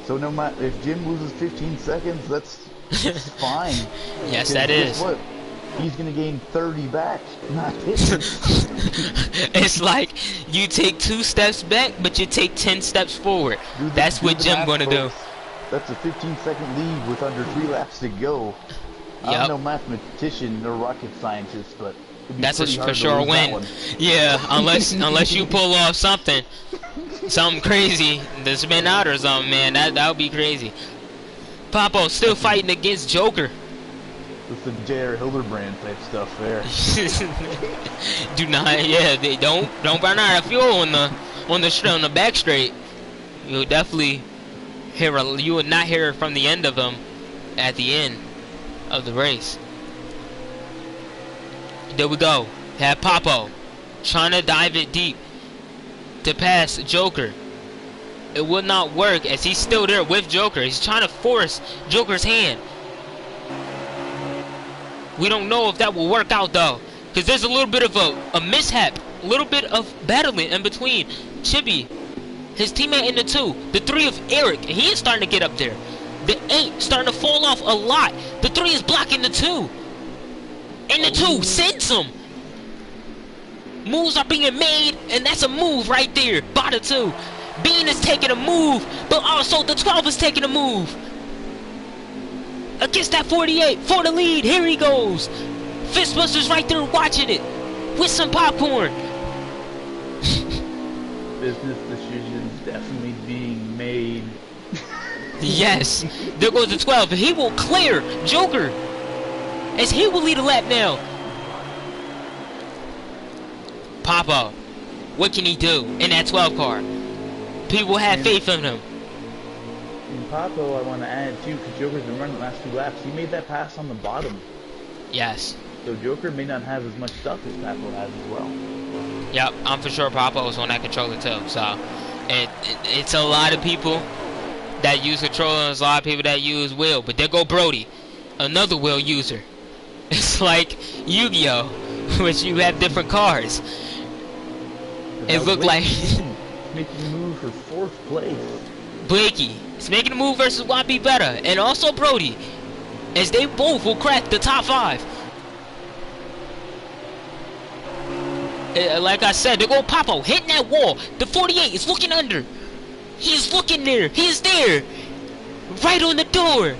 So no matter if Jim loses 15 seconds, that's fine. Yes, that is. What? He's gonna gain 30 back, not 50. It's like you take 2 steps back, but you take 10 steps forward. That's what Jim gonna do. That's a 15-second lead with under 3 laps to go. Yep. I'm no mathematician or rocket scientist, but it'd be that's pretty a hard for to sure lose that win. one. Yeah, unless you pull off something crazy, the spin out or something, man. That would be crazy. Popo still fighting against Joker. With some J.R. Hildebrand type stuff there. Do not, yeah. They don't burn out of fuel on the back straight. You'll definitely you would not hear it from the end of them at the end of the race. There we go. Have Popo trying to dive it deep to pass Joker. It would not work as he's still there with Joker. He's trying to force Joker's hand. We don't know if that will work out though, because there's a little bit of a mishap, a little bit of battling in between Chibi, his teammate in the 2, the 3 of Eric, and he is starting to get up there. The 8 starting to fall off a lot. The 3 is blocking the 2. And the 2 sends him. Moves are being made, and that's a move right there by the 2. Bean is taking a move, but also the 12 is taking a move. Against that 48 for the lead. Here he goes. Fistbuster's right there watching it with some popcorn. Business decisions definitely being made. Yes. There goes the 12. He will clear Joker as he will lead a lap now. Popo, what can he do in that 12 car? People have faith in him. And Popo, I want to add too, because Joker's been running the last 2 laps. He made that pass on the bottom. Yes. So Joker may not have as much stuff as Popo has as well. Yep, I'm for sure Popo's on that controller too. So, it's a lot of people that use controller, and there's a lot of people that use wheel. But there go Brody, another wheel user. It's like Yu-Gi-Oh, which you have different cars. It looked like making a move for 4th place. Blakey is making a move versus YB Better, and also Brody, as they both will crack the top 5. Like I said, they go Popo hitting that wall. The 48 is looking under. He's looking there. He's there. Right on the door.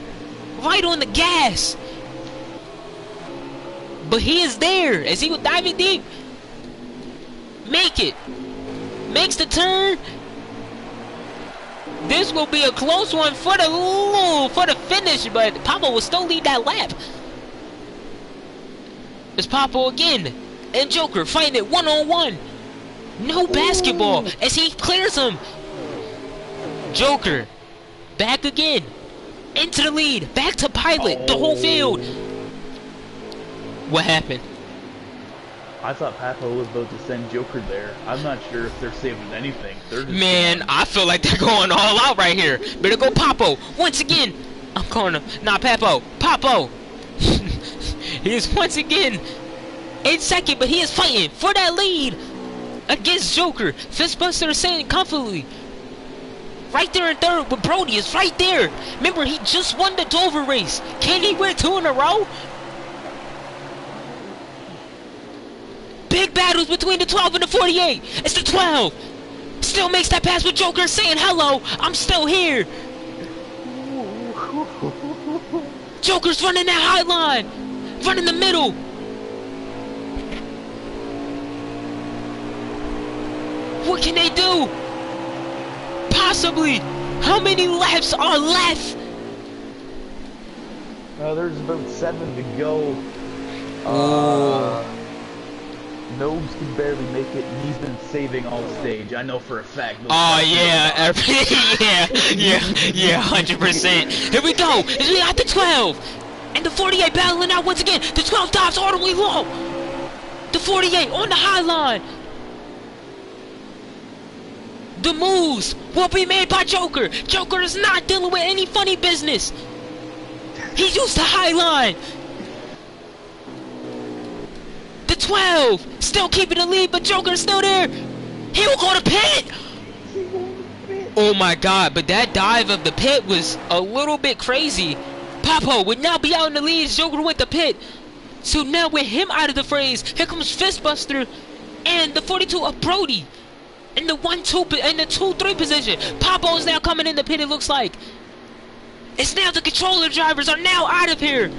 Right on the gas. But he is there as he will dive it deep. Make it. Makes the turn. This will be a close one for the finish, but Popo will still lead that lap. It's Popo again. And Joker fighting it one-on-one. No basketball as he clears him. Joker back again. Into the lead. Back to pilot. The whole field. Oh. What happened? I thought Papo was about to send Joker there. I'm not sure if they're saving anything. They're just Man, going. I feel like they're going all out right here. Better go Papo. Once again. I'm calling him. Not Papo. Papo. He is once again in second, but he is fighting for that lead against Joker. Fistbuster is saying comfortably. Right there in third, but Brody is right there. Remember, he just won the Dover race. Can he win 2 in a row? Big battles between the 12 and the 48. It's the 12. Still makes that pass with Joker saying, hello, I'm still here. Joker's running that high line. Running the middle. What can they do? Possibly. How many laps are left? There's about 7 to go. Nobes can barely make it, and he's been saving all stage. I know for a fact. Oh yeah, yeah, 100%. Here we go. We got the 12 and the 48 battling out once again. The 12 dives audibly low. The 48 on the high line. The moves will be made by Joker. Joker is not dealing with any funny business. He's used to high line. The 12 still keeping the lead, but Joker's still there. He will go to pit. Oh my god, but that dive of the pit was a little bit crazy. Papo would now be out in the lead as Joker went to pit. So now with him out of the phrase, here comes Fistbuster and the 42 of Brody. In the 1-2 in the 2-3 position. Papo is now coming in the pit, it looks like. It's now the controller drivers are now out of here.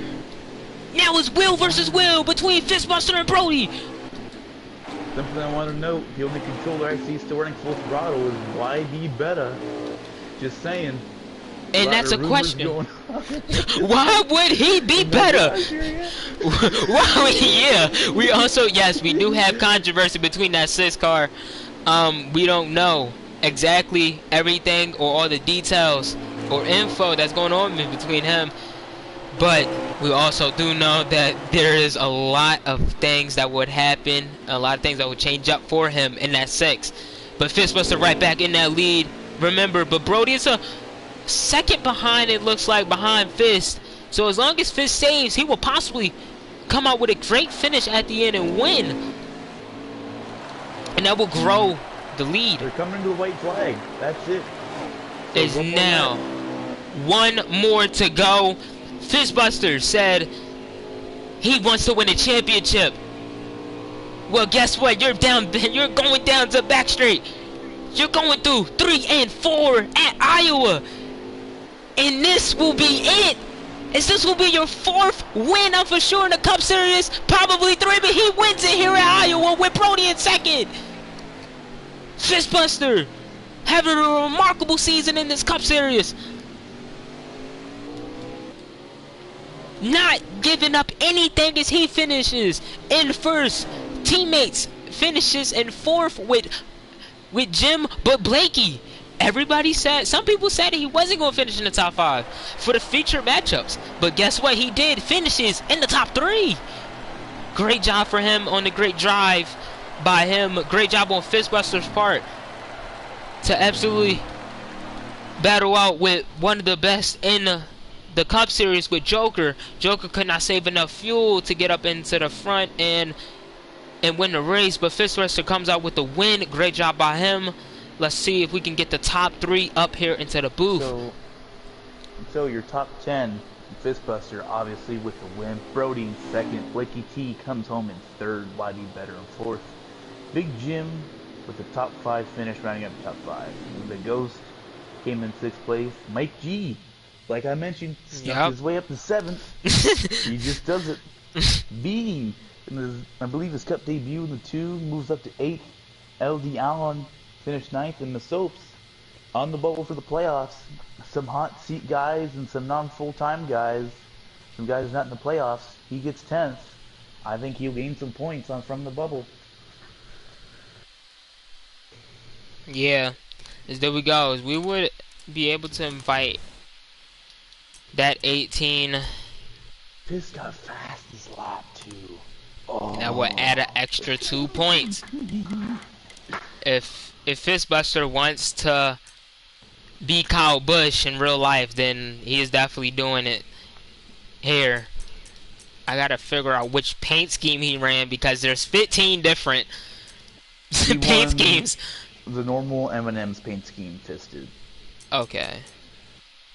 Now it's Will versus Will between Fistbuster and Brody. Something I want to note, the only controller I see still running full throttle is YD Beta. Just saying. And that's a question. Why would he be better? Well, yeah. We also, yes, we do have controversy between that 6 car. We don't know exactly everything or all the details or info that's going on between him. But we also do know that there is a lot of things that would happen, a lot of things that would change up for him in that 6. But Fistbuster right back in that lead. Remember, but Brody is a second behind, it looks like, behind Fist. So as long as Fist saves, he will possibly come out with a great finish at the end and win. And that will grow the lead. They're coming to a white flag. That's it. So is now 1 more to go. Fistbuster said he wants to win a championship. Well, guess what? You're down. You're going down to back straight. You're going through 3 and 4 at Iowa, and this will be it. As this will be your 4th win up for sure in the Cup Series. Probably 3, but he wins it here at Iowa with Brody in second. Fistbuster having a remarkable season in this Cup Series. Not giving up anything as he finishes in first. Teammates finishes in 4th with Jim, but Blakey. Everybody said, some people said he wasn't going to finish in the top 5 for the feature matchups. But guess what? He did. Finishes in the top 3. Great job for him on the great drive by him. Great job on Fistbuster's part to absolutely battle out with one of the best in the Cup Series with Joker. Joker could not save enough fuel to get up into the front and win the race, but Fistbuster comes out with the win. Great job by him. Let's see if we can get the top 3 up here into the booth. So your top 10, Fistbuster obviously with the win. Brody in 2nd. Blakey T comes home in 3rd. YD better in 4th. Big Jim with the top 5 finish, rounding up the top 5. The Ghost came in 6th place. Mike G, like I mentioned, snuck his way up to 7th. He just does it. B, I believe his Cup debut in the 2, moves up to 8th. LD Allen finished 9th in the Masopes. On the bubble for the playoffs. Some hot seat guys and some non-full-time guys. Some guys not in the playoffs. He gets 10th. I think he'll gain some points from the bubble. Yeah, as there we go. As we would be able to invite That 18, This got fast this lap too. that would add an Oh. extra 2 points. If Fistbuster wants to be Kyle Busch in real life, then he is definitely doing it here. I gotta figure out which paint scheme he ran because there's 15 different He paint won schemes. the normal M&M's paint scheme fisted. Okay,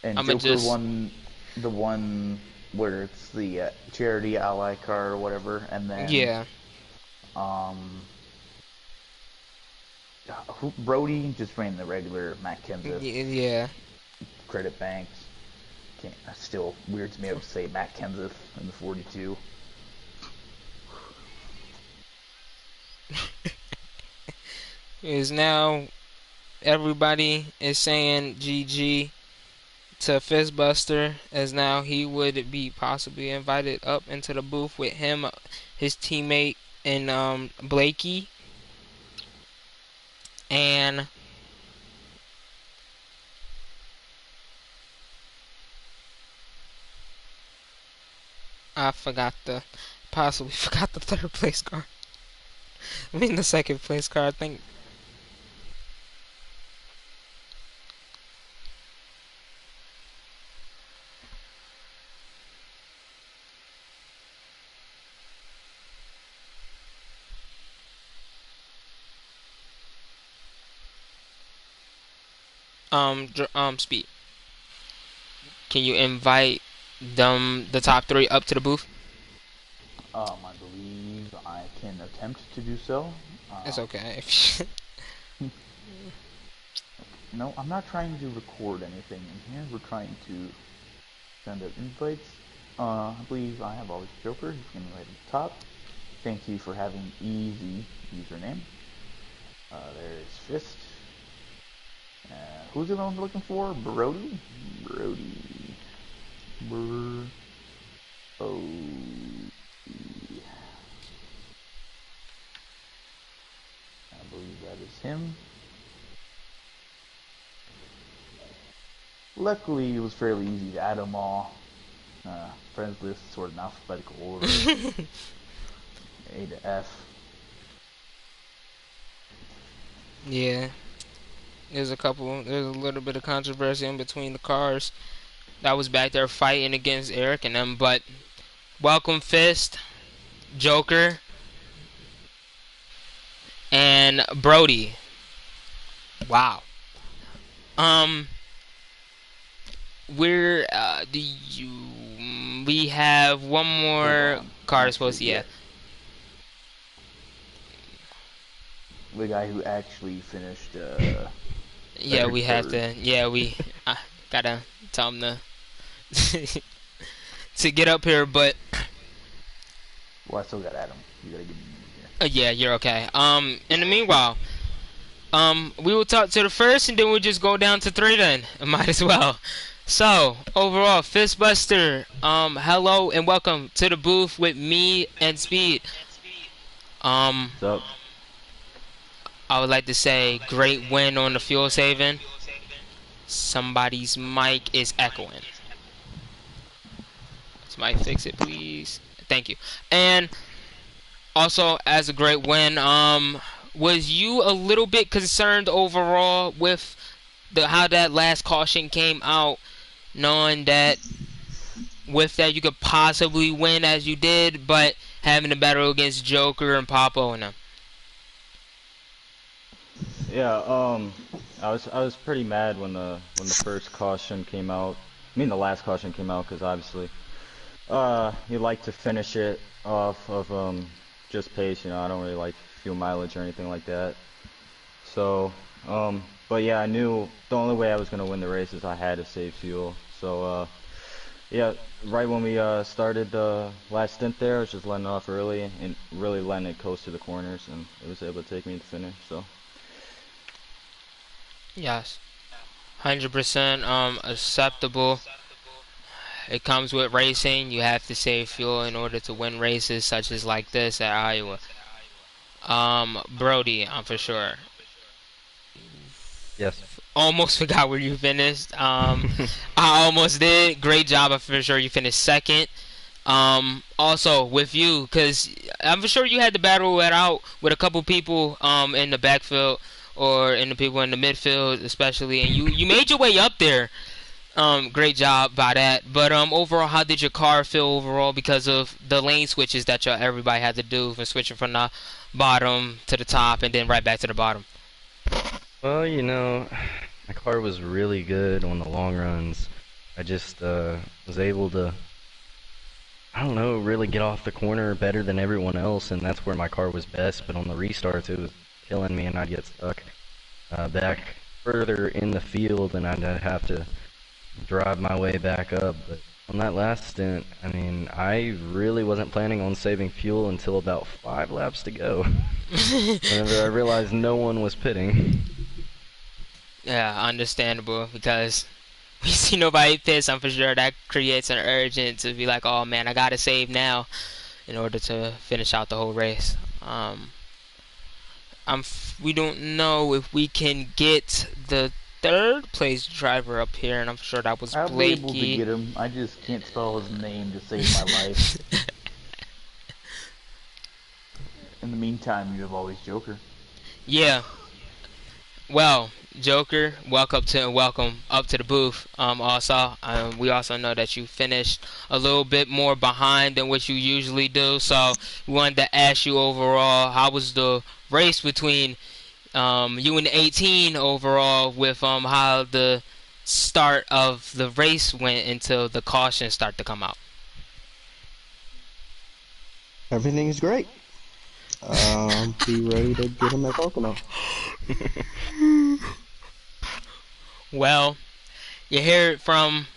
And I'm gonna Joker just won the one where it's the charity ally car or whatever, and then yeah, um, Brody just ran the regular Matt Kenseth yeah. credit banks. Can't still weirds me out to say Matt Kenseth in the 42. Is now everybody is saying GG to Fistbuster, as now he would be possibly invited up into the booth with him, his teammate, and Blakey, and I forgot the possibly forgot the third place car. I mean the second place car. I think Speed. Can you invite the top three up to the booth? I believe I can attempt to do so. It's Uh, okay. no, I'm not trying to record anything in here. We're trying to send out invites. I believe I have AlwaysJokerr. He's going to be right at the top. Thank you for having easy username. There's Fist. Who's the one we're looking for? Brody? Brody. Brody. I believe that is him. Luckily, it was fairly easy to add them all. Friends list sorted in alphabetical order. A to F. Yeah, there's a little bit of controversy in between the cars that was back there fighting against Eric and them, but welcome Fist, Joker, and Brody. Wow. Um, we're do you? We have one Hold more on. car supposed Actually, to, yeah. yeah. The guy who actually finished Yeah, third. we have Third. to. Yeah, we gotta tell him to to get up here, but Well, I still got Adam. You gotta give me a minute here. yeah, you're okay. In the meanwhile, we will talk to the first, and then we'll just go down to three. Then might as well. So overall, Fistbuster, hello and welcome to the booth with me and Speed. Um, So, I would like to say great win on the fuel saving. Somebody's mic is echoing. Somebody fix it, please. Thank you. And also, as a great win, was you a little bit concerned overall with the how that last caution came out, knowing that with that you could possibly win as you did, but having to battle against Joker and Papo and them? yeah, I was pretty mad when the first caution came out. I mean, the last caution came out because obviously, you like to finish it off of just pace. I don't really like fuel mileage or anything like that. So, but yeah, I knew the only way I was gonna win the race is I had to save fuel. So, yeah, right when we started the last stint there, I was just letting off early and really letting it coast to the corners, and it was able to take me to the finish. So. Yes, 100% acceptable. It comes with racing. You have to save fuel in order to win races such as like this at Iowa. Brody, for sure. Yes. almost forgot where you finished. I almost did. Great job. I'm for sure you finished second. Also with you, because I'm sure you had to battle it out with a couple people in the backfield or in the people in the midfield, especially, and you made your way up there. Great job by that. But overall, how did your car feel overall because of the lane switches that everybody had to do from switching from the bottom to the top and then right back to the bottom? Well, my car was really good on the long runs. I just was able to, I don't know, really get off the corner better than everyone else, and that's where my car was best. But on the restarts, it was killing me, and I'd get stuck back further in the field, and I'd have to drive my way back up. But on that last stint, I mean, I really wasn't planning on saving fuel until about 5 laps to go. Whenever I realized no one was pitting. Yeah, understandable because we see nobody piss. I'm for sure that creates an urgent to be like, oh man, I gotta save now in order to finish out the whole race. We don't know if we can get the third place driver up here, and I'm sure that was I'll be able to Blakey. get him. I just can't spell his name to save my life. In the meantime, you have always Joker. Yeah. Well, Joker, welcome up to the booth. Also, we also know that you finished a little bit more behind than what you usually do. So we wanted to ask you overall, how was the race between you and 18 overall, with how the start of the race went until the cautions start to come out. Everything is great. Be ready to get him at Pocono. Well, you hear it from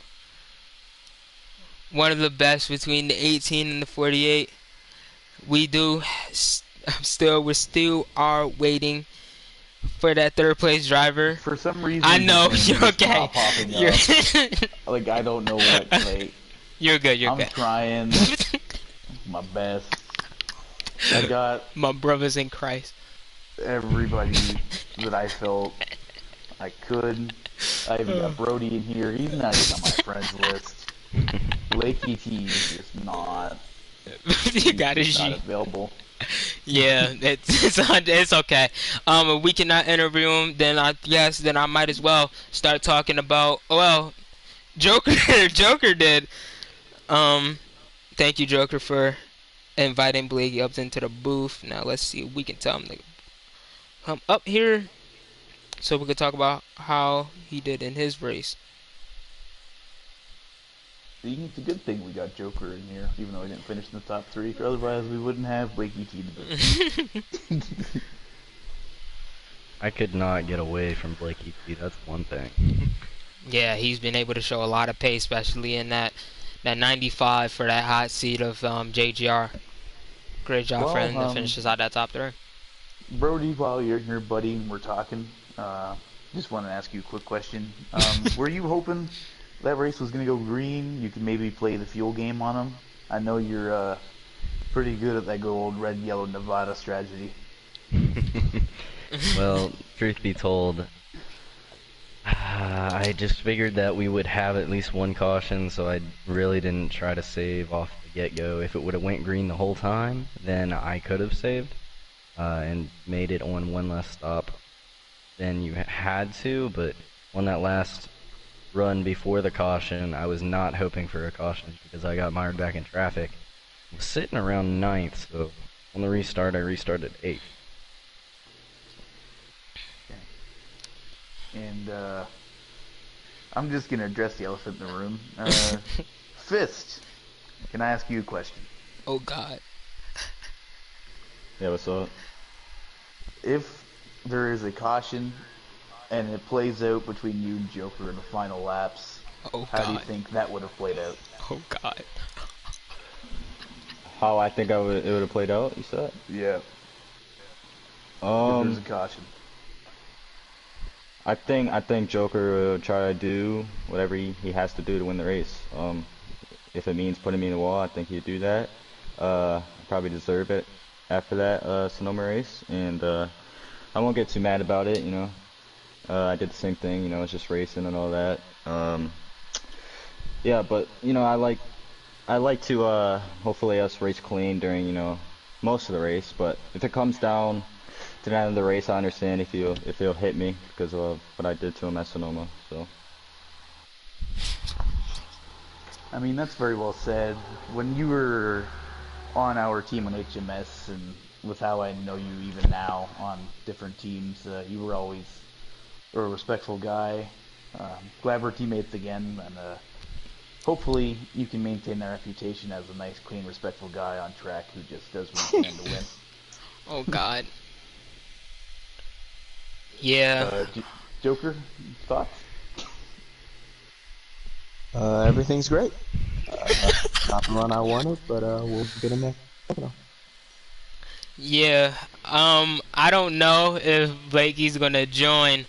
one of the best between the 18 and the 48. We do we still are waiting for that third place driver. For some reason, I know his name you're is okay. not popping You're up. Like, I don't know what. Like, you're good. You're I'm good. trying my best. I got My brothers in Christ. everybody that I felt I could. I even got Brody in here. He's not even on my friends list. Lakey T is just not. You got it, He's not G. available. Yeah, it's okay. If we cannot interview him, then I guess then I might as well start talking about. Well, Joker, Joker did. Um, thank you, Joker, for inviting Blakey up into the booth. Now let's see if we can tell him to come up here so we can talk about how he did in his race. See, it's a good thing we got Joker in here, even though he didn't finish in the top three. Otherwise, we wouldn't have Lakey T to do. I could not get away from Blakey T, that's one thing. Yeah, he's been able to show a lot of pace, especially in that 95 for that hot seat of JGR. Great job for him to finish us out that top three. Brody, while you're here, buddy, we're talking. Just want to ask you a quick question. Were you hoping that race was going to go green? You could maybe play the fuel game on them. I know you're pretty good at that good old red, yellow, Nevada strategy. Well, truth be told, I just figured that we would have at least one caution, so I really didn't try to save off the get-go. If it would have went green the whole time, then I could have saved and made it on one less stop than you had to, but on that last run before the caution, I was not hoping for a caution because I got mired back in traffic. I was sitting around 9th, so on the restart, I restarted 8th. And I'm just going to address the elephant in the room. Fist, can I ask you a question? Oh God. Yeah, what's up? If there is a caution and it plays out between you and Joker in the final laps, Oh how do you God. think that would have played out? Oh God. How I think it would have played out, you said? Yeah. If there's a Um, caution. I think Joker will try to do whatever he has to do to win the race. If it means putting me in the wall, I think he'd do that. I probably deserve it after that Sonoma race, and I won't get too mad about it, you know. I did the same thing, you know, it's just racing and all that. Yeah, but you know, I like to hopefully us race clean during, you know, most of the race, but if it comes down to the end of the race, I understand if he'll hit me because of what I did to him at Sonoma. So I mean, that's very well said. When you were on our team on HMS, and with how I know you even now on different teams, you were always a respectful guy. Glad we're teammates again, and hopefully you can maintain that reputation as a nice, clean, respectful guy on track who just does what he can to win. Oh God. Yeah. Joker, thoughts? Everything's great. Not the run I wanted, but we'll get him there. Yeah. I don't know if Blakey's gonna join,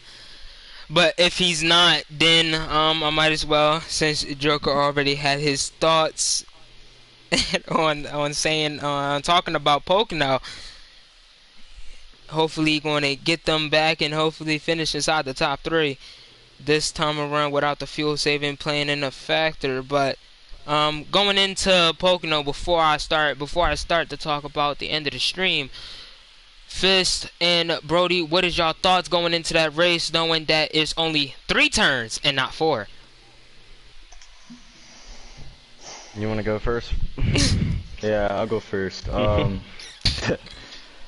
but if he's not, then I might as well, since Joker already had his thoughts on saying talking about Pocono. Hopefully, going to get them back and hopefully finish inside the top 3 this time around without the fuel saving playing in a factor. But going into Pocono, before I start to talk about the end of the stream, Fist and Brody, what is y'all thoughts going into that race, knowing that it's only 3 turns and not 4? You want to go first? yeah, I'll go first.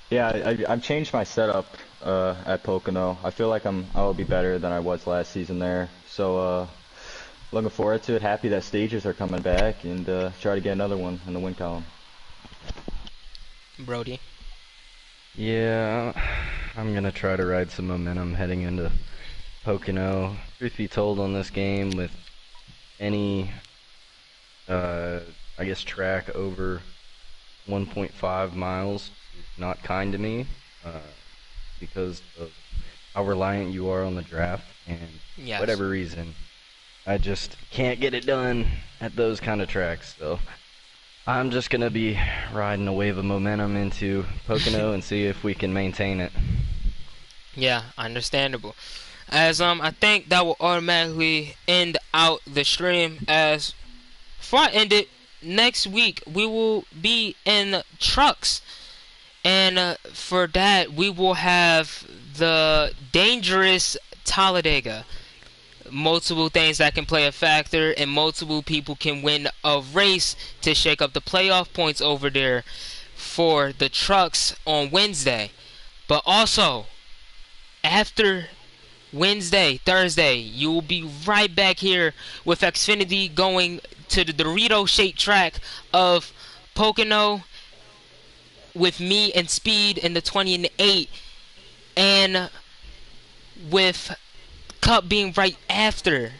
Yeah, I've changed my setup at Pocono. I feel like I'll be better than I was last season there. So looking forward to it. Happy that stages are coming back, and try to get another one in the win column. Brody. Yeah, I'm gonna try to ride some momentum heading into Pocono. Truth be told, on this game, with any, I guess, track over 1.5 miles is not kind to me, because of how reliant you are on the draft, and Yes. whatever reason, I just can't get it done at those kind of tracks. So I'm just gonna be riding a wave of momentum into Pocono and see if we can maintain it. Yeah, understandable. As I think that will automatically end out the stream. As before I end it, next week we will be in trucks, and for that we will have the dangerous Talladega. Multiple things that can play a factor, and multiple people can win a race to shake up the playoff points over there for the trucks on Wednesday. But also, after Wednesday, Thursday, you will be right back here with Xfinity going to the Dorito-shaped track of Pocono with me and Speed in the 20 and the 8, and with Cup being right after.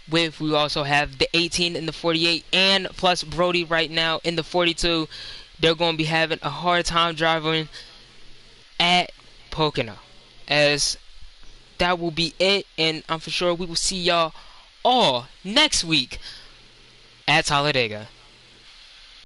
We also have the 18 and the 48, and plus Brody right now in the 42. They're going to be having a hard time driving at Pocono. As that will be it, and I'm for sure we will see y'all all next week at Talladega.